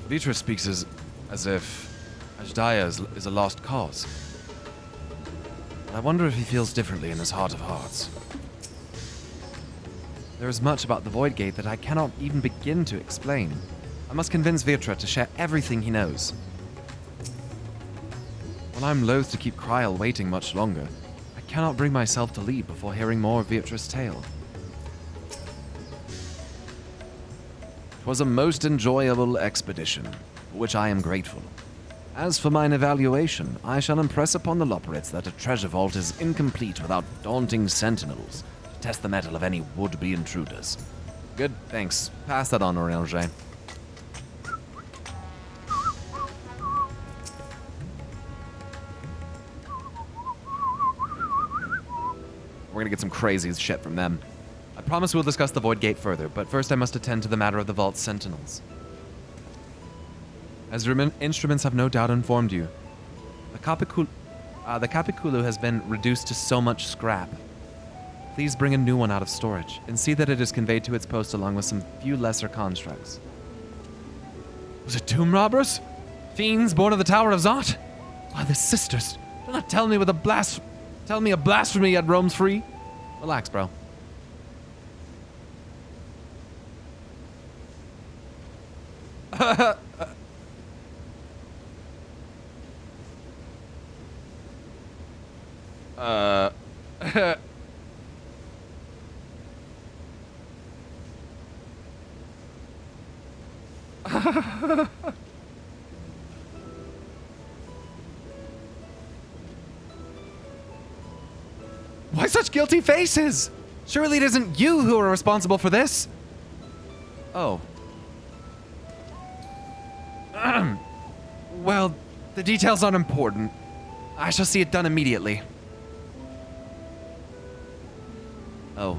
Vietra speaks as if Ajdaya is a lost cause. I wonder if he feels differently in his heart of hearts. There is much about the Void Gate that I cannot even begin to explain. I must convince Vietra to share everything he knows. While I'm loath to keep Kryl waiting much longer, I cannot bring myself to leave before hearing more of Vietra's tale. 'Twas a most enjoyable expedition, for which I am grateful. As for mine evaluation, I shall impress upon the Loporrits that a treasure vault is incomplete without daunting sentinels to test the mettle of any would-be intruders. Good, thanks. Pass that on, Oriange. We're gonna get some crazy shit from them. I promise we'll discuss the Void Gate further, but first I must attend to the matter of the Vault's sentinels. As your instruments have no doubt informed you, the Capiculu has been reduced to so much scrap. Please bring a new one out of storage, and see that it is conveyed to its post along with some few lesser constructs. Was it tomb robbers? Fiends born of the Tower of Zot? Why, the sisters! Do not tell me a blasphemy yet roams free. Relax, bro. Why such guilty faces? Surely it isn't you who are responsible for this. Oh. Well, the details aren't important. I shall see it done immediately. Oh.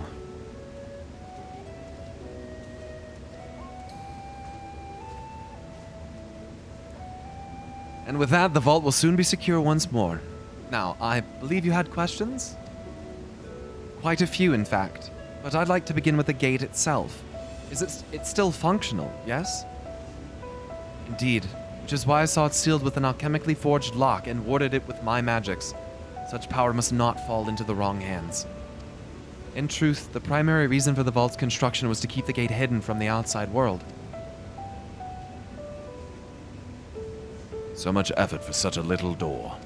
And with that, the vault will soon be secure once more. Now, I believe you had questions? Quite a few, in fact. But I'd like to begin with the gate itself. It's still functional, yes? Indeed, which is why I saw it sealed with an alchemically forged lock and warded it with my magics. Such power must not fall into the wrong hands. In truth, the primary reason for the vault's construction was to keep the gate hidden from the outside world. So much effort for such a little door.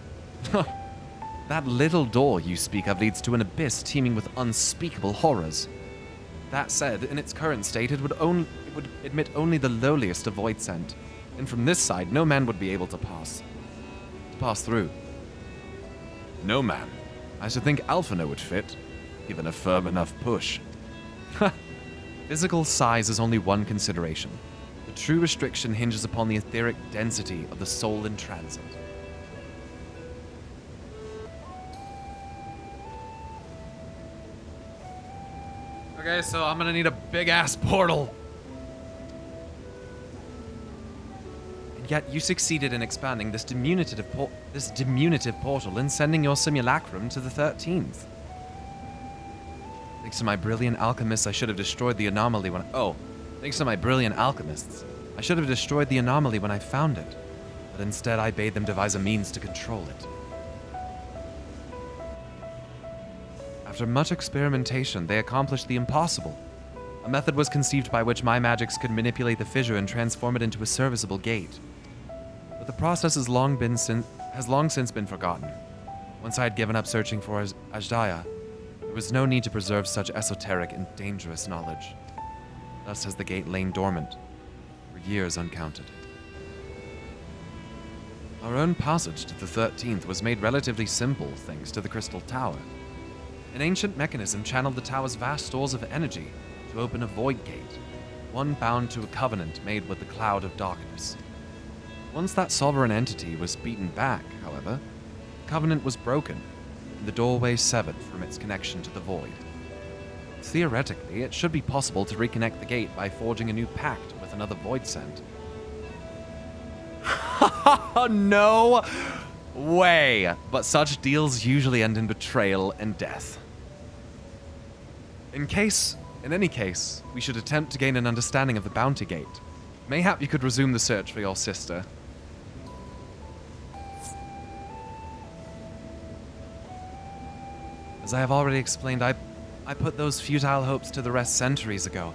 That little door you speak of leads to an abyss teeming with unspeakable horrors. That said, in its current state, it would admit only the lowliest of void scent, and from this side, no man would be able to pass through. No man. I should think Alphino would fit, given a firm enough push. Physical size is only one consideration. The true restriction hinges upon the etheric density of the soul in transit. Okay, so I'm gonna need a big-ass portal. And yet you succeeded in expanding this diminutive portal and sending your simulacrum to the 13th. Thanks to my brilliant alchemists, I should have destroyed the anomaly when thanks to my brilliant alchemists, I should have destroyed the anomaly when I found it. But instead, I bade them devise a means to control it. After much experimentation, they accomplished the impossible. A method was conceived by which my magics could manipulate the fissure and transform it into a serviceable gate. But the process has long since been forgotten. Once I had given up searching for Ajdaya, there was no need to preserve such esoteric and dangerous knowledge. Thus has the gate lain dormant, for years uncounted. Our own passage to the 13th was made relatively simple thanks to the Crystal Tower. An ancient mechanism channeled the tower's vast stores of energy to open a void gate, one bound to a covenant made with the cloud of darkness. Once that sovereign entity was beaten back, however, the covenant was broken, and the doorway severed from its connection to the void. Theoretically, it should be possible to reconnect the gate by forging a new pact with another void scent. No way! But such deals usually end in betrayal and death. In any case, we should attempt to gain an understanding of the Bounty Gate. Mayhap you could resume the search for your sister. As I have already explained, I put those futile hopes to the rest centuries ago.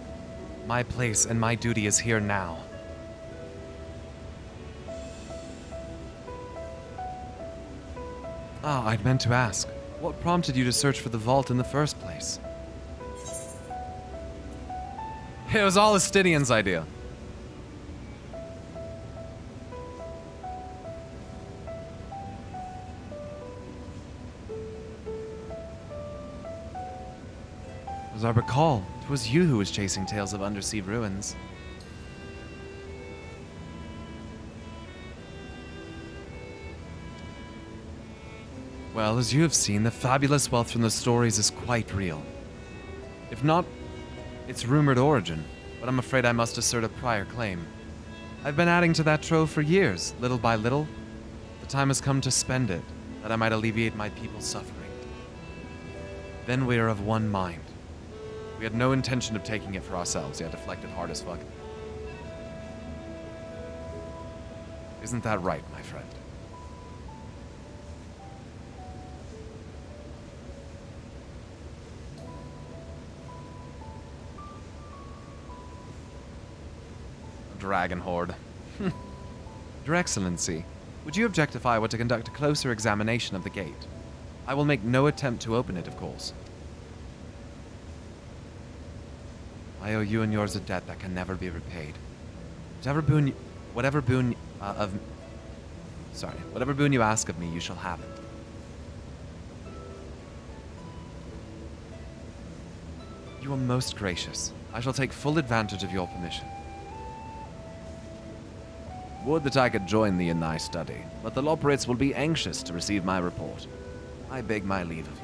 My place and my duty is here now. I'd meant to ask, what prompted you to search for the vault in the first place? It was all Estinian's idea. As I recall, it was you who was chasing tales of undersea ruins. Well, as you have seen, the fabulous wealth from the stories is quite real. If not its rumored origin, but I'm afraid I must assert a prior claim. I've been adding to that trove for years, little by little. The time has come to spend it, that I might alleviate my people's suffering. Then we are of one mind. We had no intention of taking it for ourselves, yet deflected hard as fuck. Isn't that right, my friend? Dragon Horde. Your Excellency, would you object if I were to conduct a closer examination of the gate? I will make no attempt to open it, of course. I owe you and yours a debt that can never be repaid. Whatever boon you ask of me, you shall have it. You are most gracious. I shall take full advantage of your permission. Would that I could join thee in thy study, but the Loporrits will be anxious to receive my report. I beg my leave of you.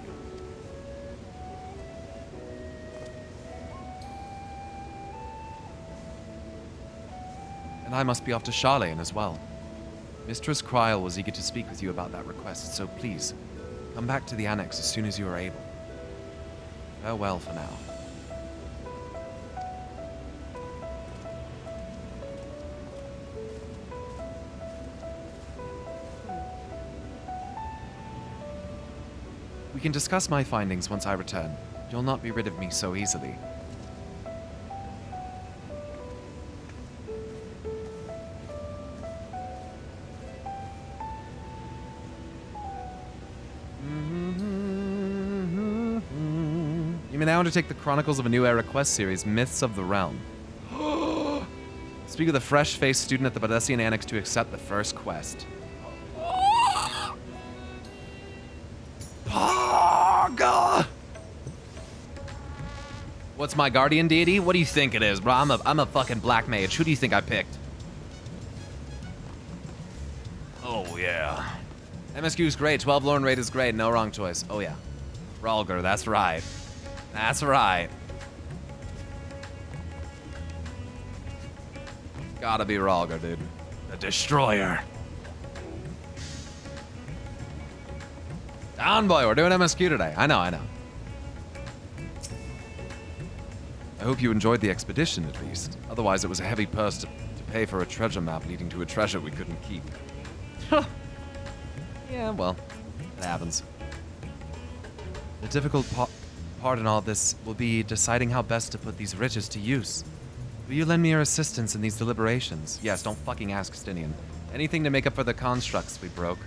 And I must be off to Jalin as well. Mistress Kryl was eager to speak with you about that request, so please, come back to the annex as soon as you are able. Farewell for now. We can discuss my findings once I return. You'll not be rid of me so easily. You may now undertake the Chronicles of a New Era quest series, Myths of the Realm. Speak with a fresh-faced student at the Badesian Annex to accept the first quest. What's my guardian deity? What do you think it is, bro? I'm a fucking black mage. Who do you think I picked? Oh, yeah. MSQ's great. 12 Lorne Raid is great. No wrong choice. Oh, yeah. Ralger, that's right. That's right. Gotta be Ralger, dude. The Destroyer. Down, boy. We're doing MSQ today. I know. I hope you enjoyed the expedition, at least. Otherwise, it was a heavy purse to pay for a treasure map leading to a treasure we couldn't keep. Yeah, well, it happens. The difficult part in all this will be deciding how best to put these riches to use. Will you lend me your assistance in these deliberations? Yes, don't fucking ask, Stinian. Anything to make up for the constructs we broke.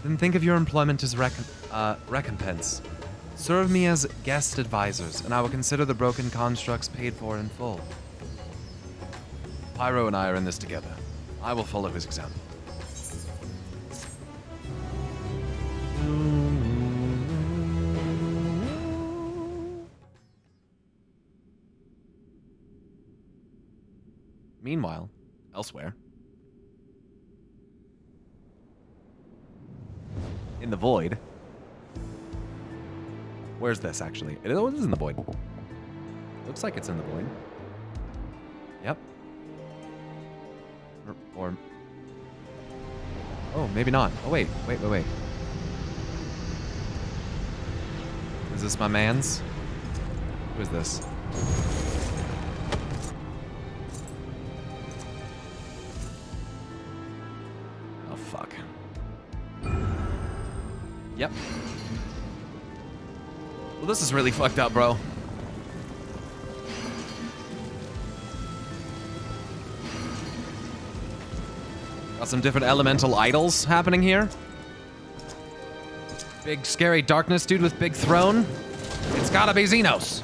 Then think of your employment as recompense. Serve me as guest advisors, and I will consider the broken constructs paid for in full. Pyro and I are in this together. I will follow his example. Meanwhile, elsewhere. In the void. Where's this, actually? It is in the void. Looks like it's in the void. Yep. Or... Oh, maybe not. Oh, wait. Is this my man's? Who is this? Oh, fuck. Yep. Well, this is really fucked up, bro. Got some different elemental idols happening here. Big scary darkness dude with big throne. It's gotta be Xenos.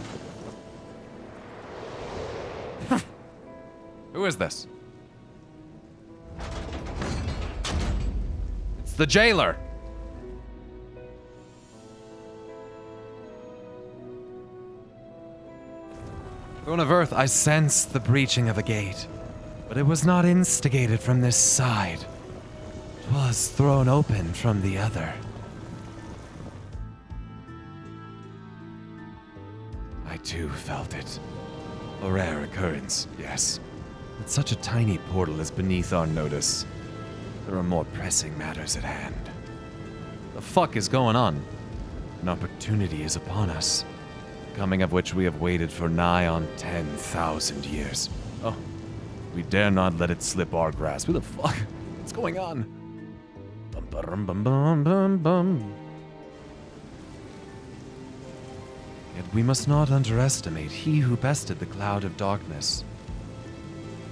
Who is this? It's the jailer. Throne of Earth, I sense the breaching of a gate, but it was not instigated from this side. 'Twas thrown open from the other. I too felt it. A rare occurrence, yes. But such a tiny portal is beneath our notice. There are more pressing matters at hand. The fuck is going on? An opportunity is upon us, coming of which we have waited for nigh on 10,000 years. Oh, we dare not let it slip our grasp. Who the fuck? What's going on? Bum, bum, bum, bum, bum, bum. Yet we must not underestimate he who bested the cloud of darkness.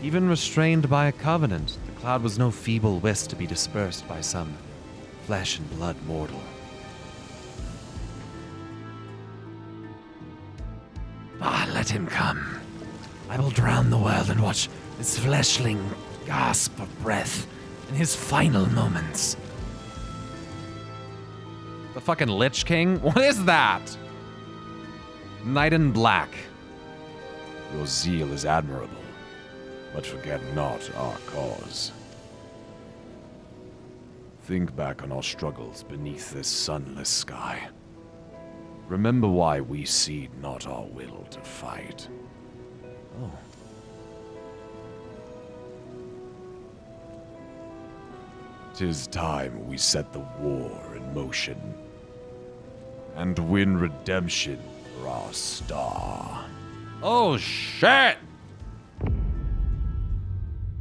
Even restrained by a covenant, the cloud was no feeble wisp to be dispersed by some flesh and blood mortal. Let him come. I will drown the world and watch this fleshling gasp of breath in his final moments. The fucking Lich King? What is that? Knight in Black. Your zeal is admirable, but forget not our cause. Think back on our struggles beneath this sunless sky. Remember why we cede not our will to fight. Oh. 'Tis time we set the war in motion and win redemption for our star. Oh, shit!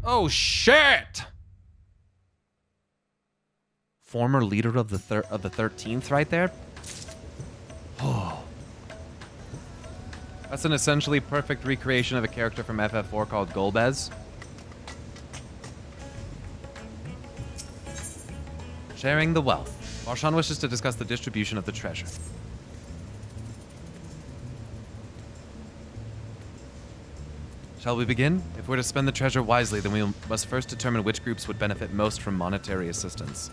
Oh, shit! Former leader of the 13th right there? Oh. That's an essentially perfect recreation of a character from FF4 called Golbez. Sharing the wealth. Marshawn wishes to discuss the distribution of the treasure. Shall we begin? If we're to spend the treasure wisely, then we must first determine which groups would benefit most from monetary assistance.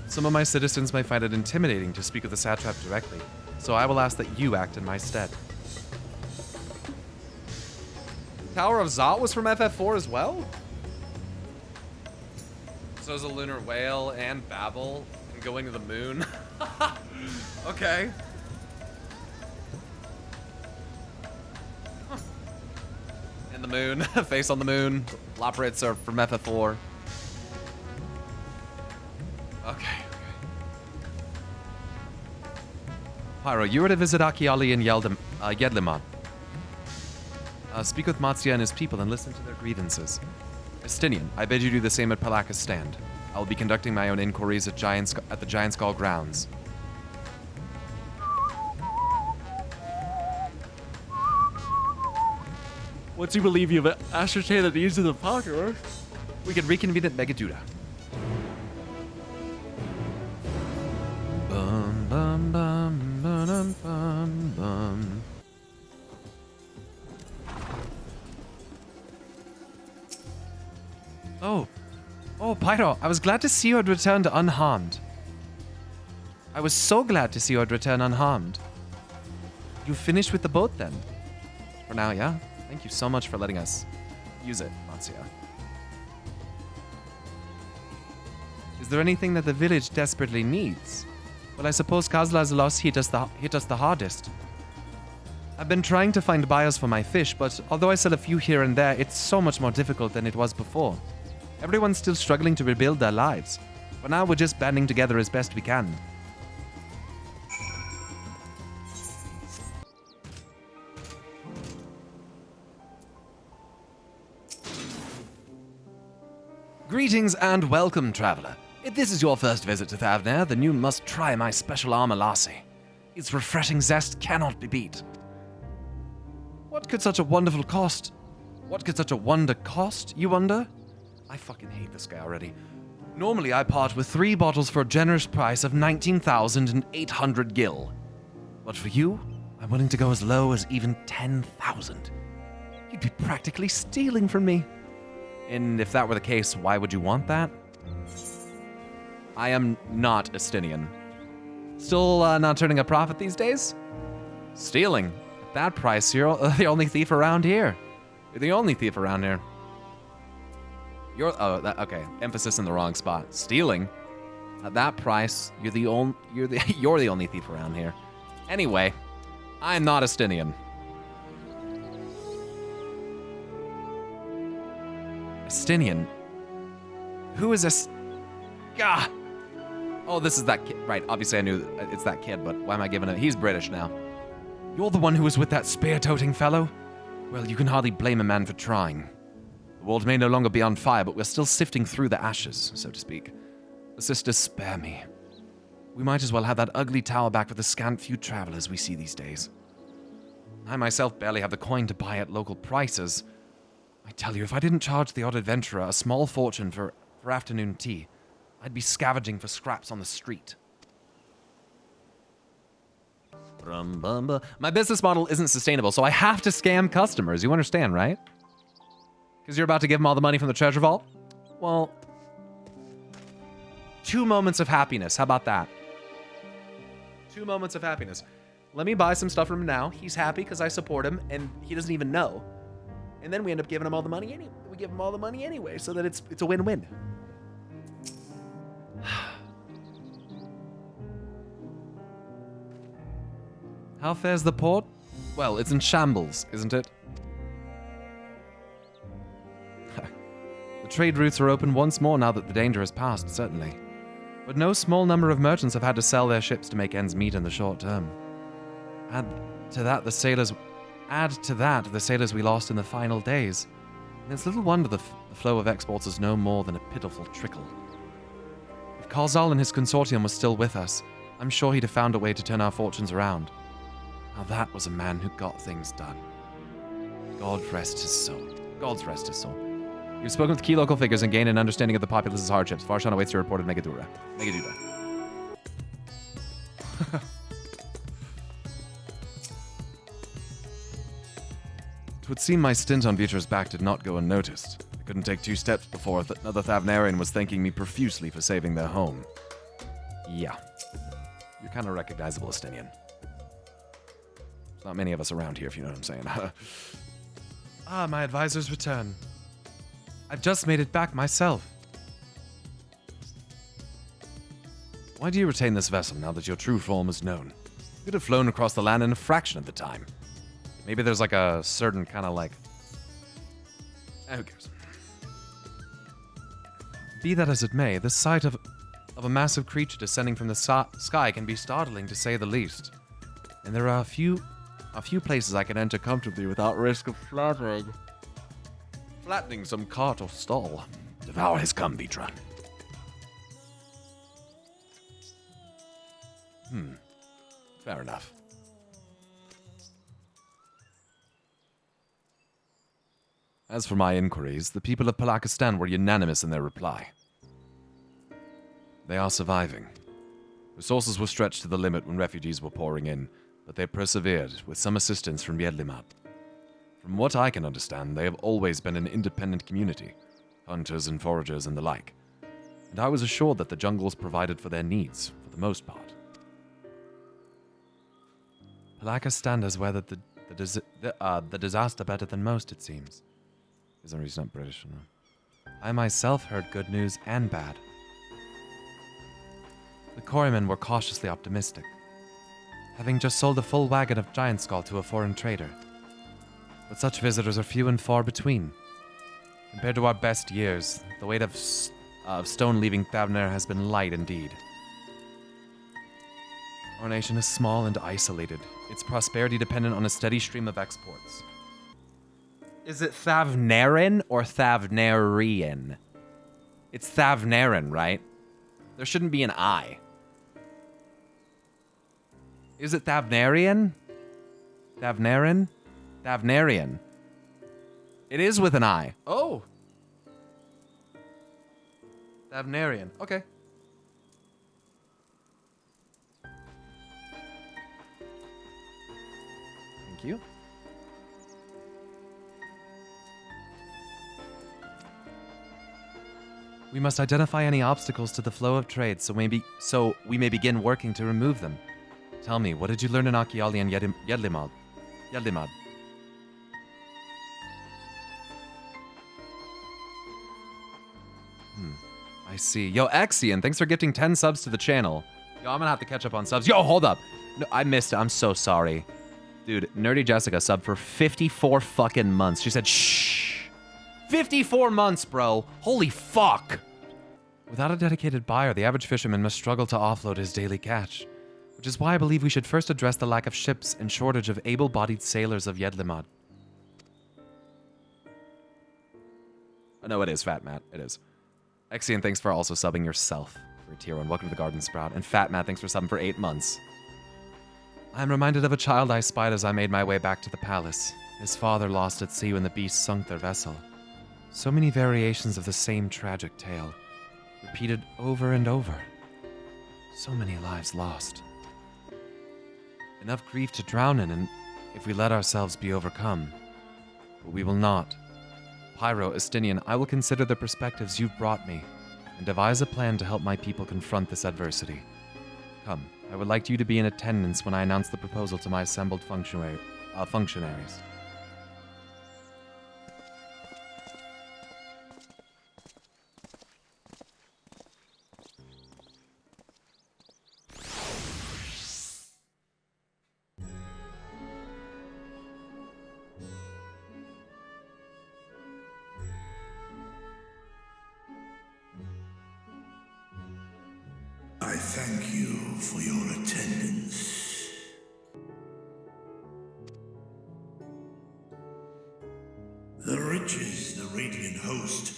Some of my citizens may find it intimidating to speak with the satrap directly, so I will ask that you act in my stead. Tower of Zot was from FF4 as well? So is a lunar whale and Babel and going to the moon. Okay. Huh. And the moon, face on the moon. Loporits are from FF4. Okay. Pyro, you were to visit Akiali and Yedliman. Speak with Matsya and his people and listen to their grievances. Estinian, I bid you do the same at Palaka's stand. I will be conducting my own inquiries at the Giant Skull grounds. Once you believe you have ascertained the needs of the pocket, we can reconvene at Megaduda. Bum bum bum bum bum bum. Oh, Pyro, I was glad to see you had returned unharmed. I was so glad to see you had returned unharmed. You finished with the boat then? For now, yeah? Thank you so much for letting us use it, Matsya. Is there anything that the village desperately needs? Well, I suppose Kazla's loss hit us the hardest. I've been trying to find buyers for my fish, but although I sell a few here and there, it's so much more difficult than it was before. Everyone's still struggling to rebuild their lives. For now, we're just banding together as best we can. Greetings and welcome, traveler. If this is your first visit to Thavnair, then you must try my special armor lassi. Its refreshing zest cannot be beat. What could such a wonderful cost? What could such a wonder cost, you wonder? I fucking hate this guy already. Normally I part with 3 bottles for a generous price of 19,800 gil. But for you, I'm willing to go as low as even 10,000. You'd be practically stealing from me. And if that were the case, why would you want that? I am not Estinian. Still not turning a profit these days? Stealing? At that price, you're the only thief around here. You're the only thief around here. Okay. Emphasis in the wrong spot. Stealing? At that price, you're the only thief around here. Anyway, I'm not Estinian. Estinian? Who is this? Gah! Oh, this is that kid. Right, obviously I knew it's that kid, but why am I giving it? He's British now. You're the one who was with that spear-toting fellow? Well, you can hardly blame a man for trying. The world may no longer be on fire, but we're still sifting through the ashes, so to speak. The sisters spare me. We might as well have that ugly tower back for the scant few travelers we see these days. I myself barely have the coin to buy at local prices. I tell you, if I didn't charge the odd adventurer a small fortune for afternoon tea, I'd be scavenging for scraps on the street. My business model isn't sustainable, so I have to scam customers. You understand, right? Because you're about to give them all the money from the treasure vault? Well, 2 moments of happiness. How about that? 2 moments of happiness. Let me buy some stuff from him now. He's happy because I support him, and he doesn't even know. And then we end up giving him all the money anyway. We give him all the money anyway, so that it's a win-win. How fares the port? Well, it's in shambles, isn't it? The trade routes are open once more now that the danger has passed, certainly. But no small number of merchants have had to sell their ships to make ends meet in the short term. Add to that the sailors we lost in the final days. And it's little wonder the flow of exports is no more than a pitiful trickle. If Kalal and his consortium was still with us, I'm sure he'd have found a way to turn our fortunes around. Now that was a man who got things done. God rest his soul. God's rest his soul. You've spoken with key local figures and gained an understanding of the populace's hardships. Farshan awaits your reported Megadura. It would seem my stint on Vietra's back did not go unnoticed. I couldn't take 2 steps before another Thavnarian was thanking me profusely for saving their home. Yeah. You're kind of recognizable, Estinian. There's not many of us around here, if you know what I'm saying. My advisor's return. I've just made it back myself. Why do you retain this vessel now that your true form is known? You could have flown across the land in a fraction of the time. Maybe there's like a certain kind of like... who cares? Be that as it may, the sight of a massive creature descending from the sky can be startling to say the least. And there are a few places I can enter comfortably without risk of flattering some cart or stall. Devour his cum, Vitra. Fair enough. As for my inquiries, the people of Palakistan were unanimous in their reply. They are surviving. Resources were stretched to the limit when refugees were pouring in, but they persevered with some assistance from Yedlimat. From what I can understand, they have always been an independent community, hunters and foragers and the like, and I was assured that the jungles provided for their needs, for the most part. Palakistan has weathered the disaster better than most, it seems. Isn't he's not British enough. I myself heard good news and bad. The quarrymen were cautiously optimistic, having just sold a full wagon of giant skull to a foreign trader. But such visitors are few and far between. Compared to our best years, the weight of stone leaving Thavner has been light indeed. Our nation is small and isolated, its prosperity dependent on a steady stream of exports. Is it Thavnaren or Thavnarian? It's Thavnaren, right? There shouldn't be an I. Is it Thavnarian? Thavnaren? Thavnarian. It is with an I. Oh. Thavnarian. Okay. Thank you. We must identify any obstacles to the flow of trade so we may begin working to remove them. Tell me, what did you learn in Akiali and Yedlimad? I see. Yo, Exian, thanks for gifting 10 subs to the channel. Yo, I'm gonna have to catch up on subs. Yo, hold up. No, I missed it. I'm so sorry. Dude, Nerdy Jessica subbed for 54 fucking months. She said, shh. 54 months, bro. Holy fuck. Without a dedicated buyer, the average fisherman must struggle to offload his daily catch. Which is why I believe we should first address the lack of ships and shortage of able-bodied sailors of Yedlimad. Oh, no, it is, Fat Matt. It is. Exian, thanks for also subbing yourself for a tier 1. Welcome to the Garden Sprout. And Fat Matt, thanks for subbing for 8 months. I am reminded of a child I spied as I made my way back to the palace. His father lost at sea when the beast sunk their vessel. So many variations of the same tragic tale, repeated over and over. So many lives lost. Enough grief to drown in, and if we let ourselves be overcome. But we will not. Pyro, Estinian, I will consider the perspectives you've brought me, and devise a plan to help my people confront this adversity. Come, I would like you to be in attendance when I announce the proposal to my assembled functionaries. I thank you for your attendance. The riches the Radiant Host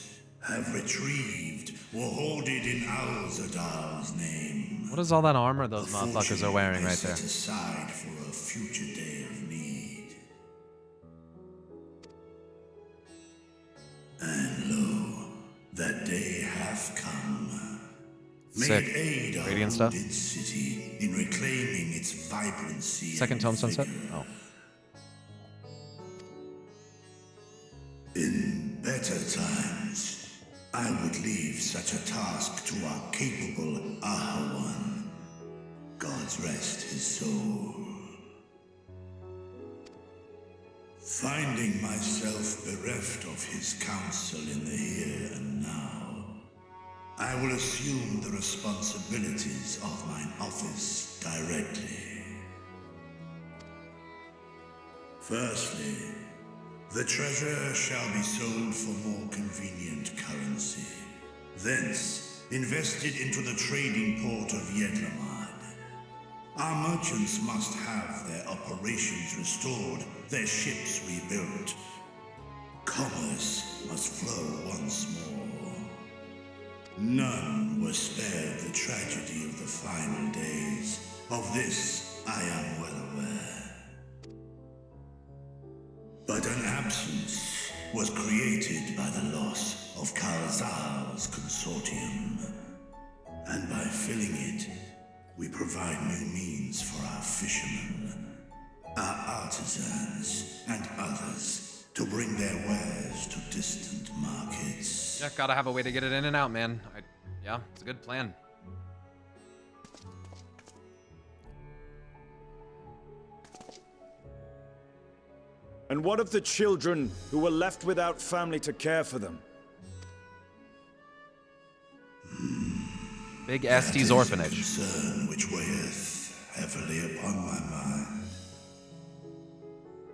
have retrieved were hoarded in Al-Zadal's name. What is all that armor those motherfuckers are wearing right there? Set aside for a future day of need. And lo, that day hath come. May Sick. it aid our Radiant stuff? wounded city in reclaiming its vibrancy. Second and tome sunset? vigor. Oh. In better times, I would leave such a task to our capable Ahawan. God's rest his soul. Finding myself bereft of his counsel in the here and now, I will assume the responsibilities of mine office directly. Firstly, the treasure shall be sold for more convenient currency. Thence, invested into the trading port of Yedlamad. Our merchants must have their operations restored, their ships rebuilt. Commerce must flow once more. None were spared the tragedy of the final days. Of this, I am well aware. But an absence was created by the loss of Kalzal's consortium. And by filling it, we provide new means for our fishermen, our artisans, and others to bring their wares to distant markets. Yeah, gotta have a way to get it in and out, man. Yeah, it's a good plan. And what of the children who were left without family to care for them? Big Estes orphanage. Concern which weigheth heavily upon my mind.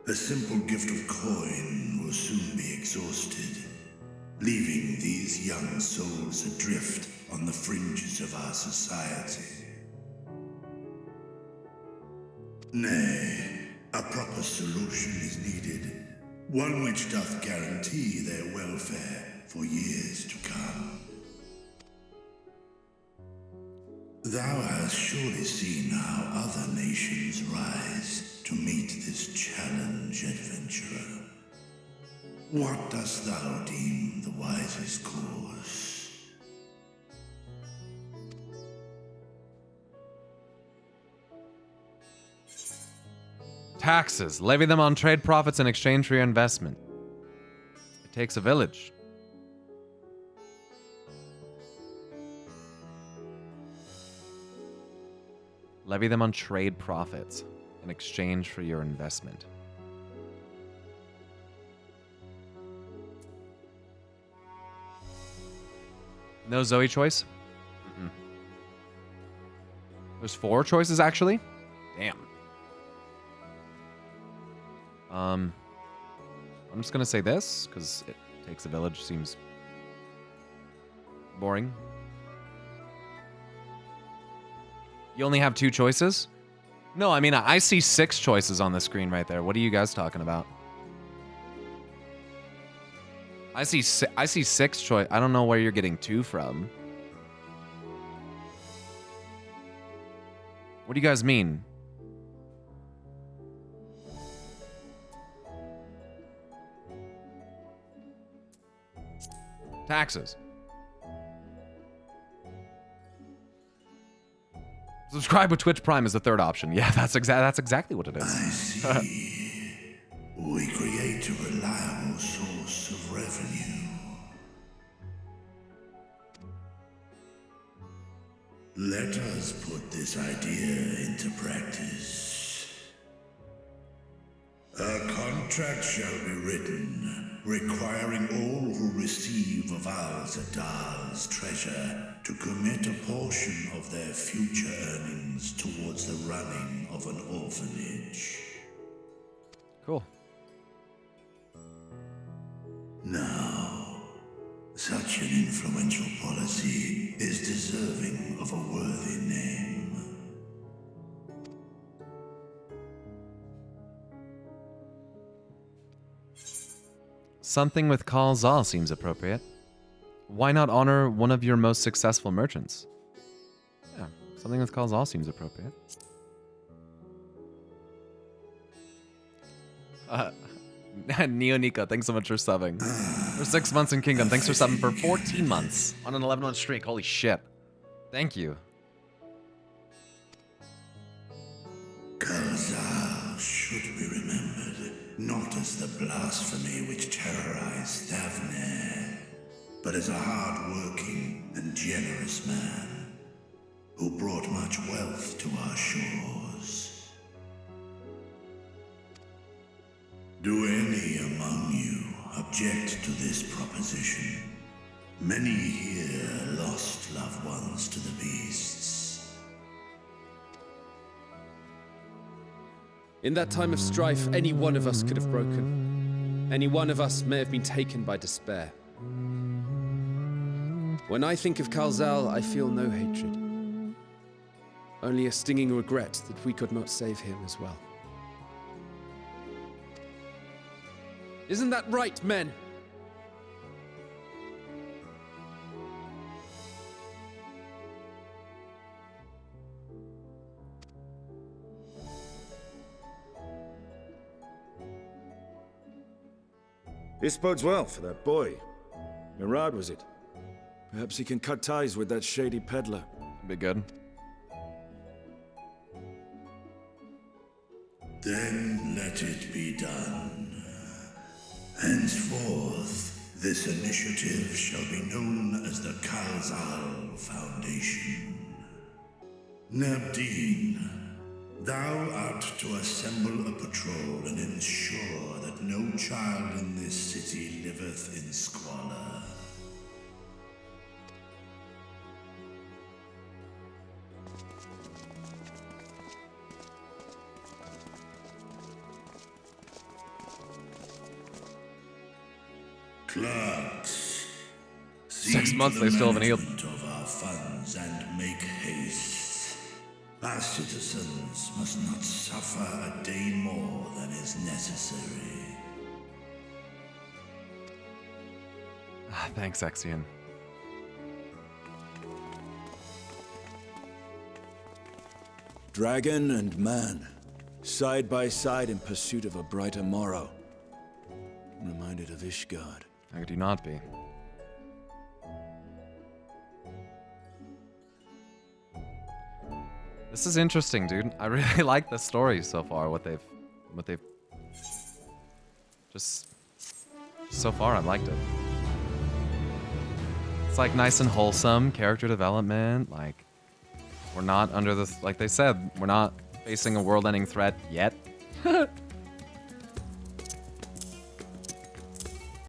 A simple gift of coin will soon be exhausted, leaving these young souls adrift on the fringes of our society. Nay, a proper solution is needed, one which doth guarantee their welfare for years to come. Thou hast surely seen how other nations rise to meet this challenge, adventurer. What dost thou deem the wisest course? Taxes. Levy them on trade profits in exchange for your investment. It takes a village. Levy them on trade profits in exchange for your investment. No Zoe choice? Mm-mm. There's 4 choices, actually? Damn. I'm just gonna say this, because it takes a village, seems boring. You only have 2 choices? No, I mean, I see 6 choices on the screen right there. What are you guys talking about? I see 6 choice. I don't know where you're getting 2 from. What do you guys mean? Taxes. Subscribe with Twitch Prime is the 3rd option. Yeah, that's exactly what it is. I see. We create a reliable source of revenue. Let us put this idea into practice. A contract shall be written, requiring all who receive of Al-Zadal's treasure to commit a portion of their future earnings towards the running of an orphanage. Cool. Now, Such an influential policy is deserving of a worthy name. Something with Kalal seems appropriate. Why not honor one of your most successful merchants? Yeah, something with Kalal seems appropriate. Neonika, thanks so much for subbing. For 6 months in Kingdom, thanks for subbing for 14 months on an 11-month streak. Holy shit. Thank you. Kalal should be remembered not as the blasphemy which terrorized Thavne, but as a hard-working and generous man who brought much wealth to our shores. Do any among you object to this proposition? Many here lost loved ones to the beasts. In that time of strife, any one of us could have broken. Any one of us may have been taken by despair. When I think of Kalal, I feel no hatred. Only a stinging regret that we could not save him as well. Isn't that right, men? This bodes well for that boy. Mirad, was it? Perhaps he can cut ties with that shady peddler. Be good. Then let it be done. Henceforth, this initiative shall be known as the Kalal Foundation. Nabdeen, thou art to assemble a patrol and ensure that no child in this city liveth in squalor. Clerks, 6 months, they still haven't healed. Of our funds and make haste. Our citizens must not suffer a day more than is necessary. Thanks, Exian. Dragon and man, side by side in pursuit of a brighter morrow. I'm reminded of Ishgard. How could you not be? This is interesting, dude. I really like the story so far. What they've just so far, I've liked it. It's like nice and wholesome character development. Like we're not under the, like they said, we're not facing a world-ending threat yet.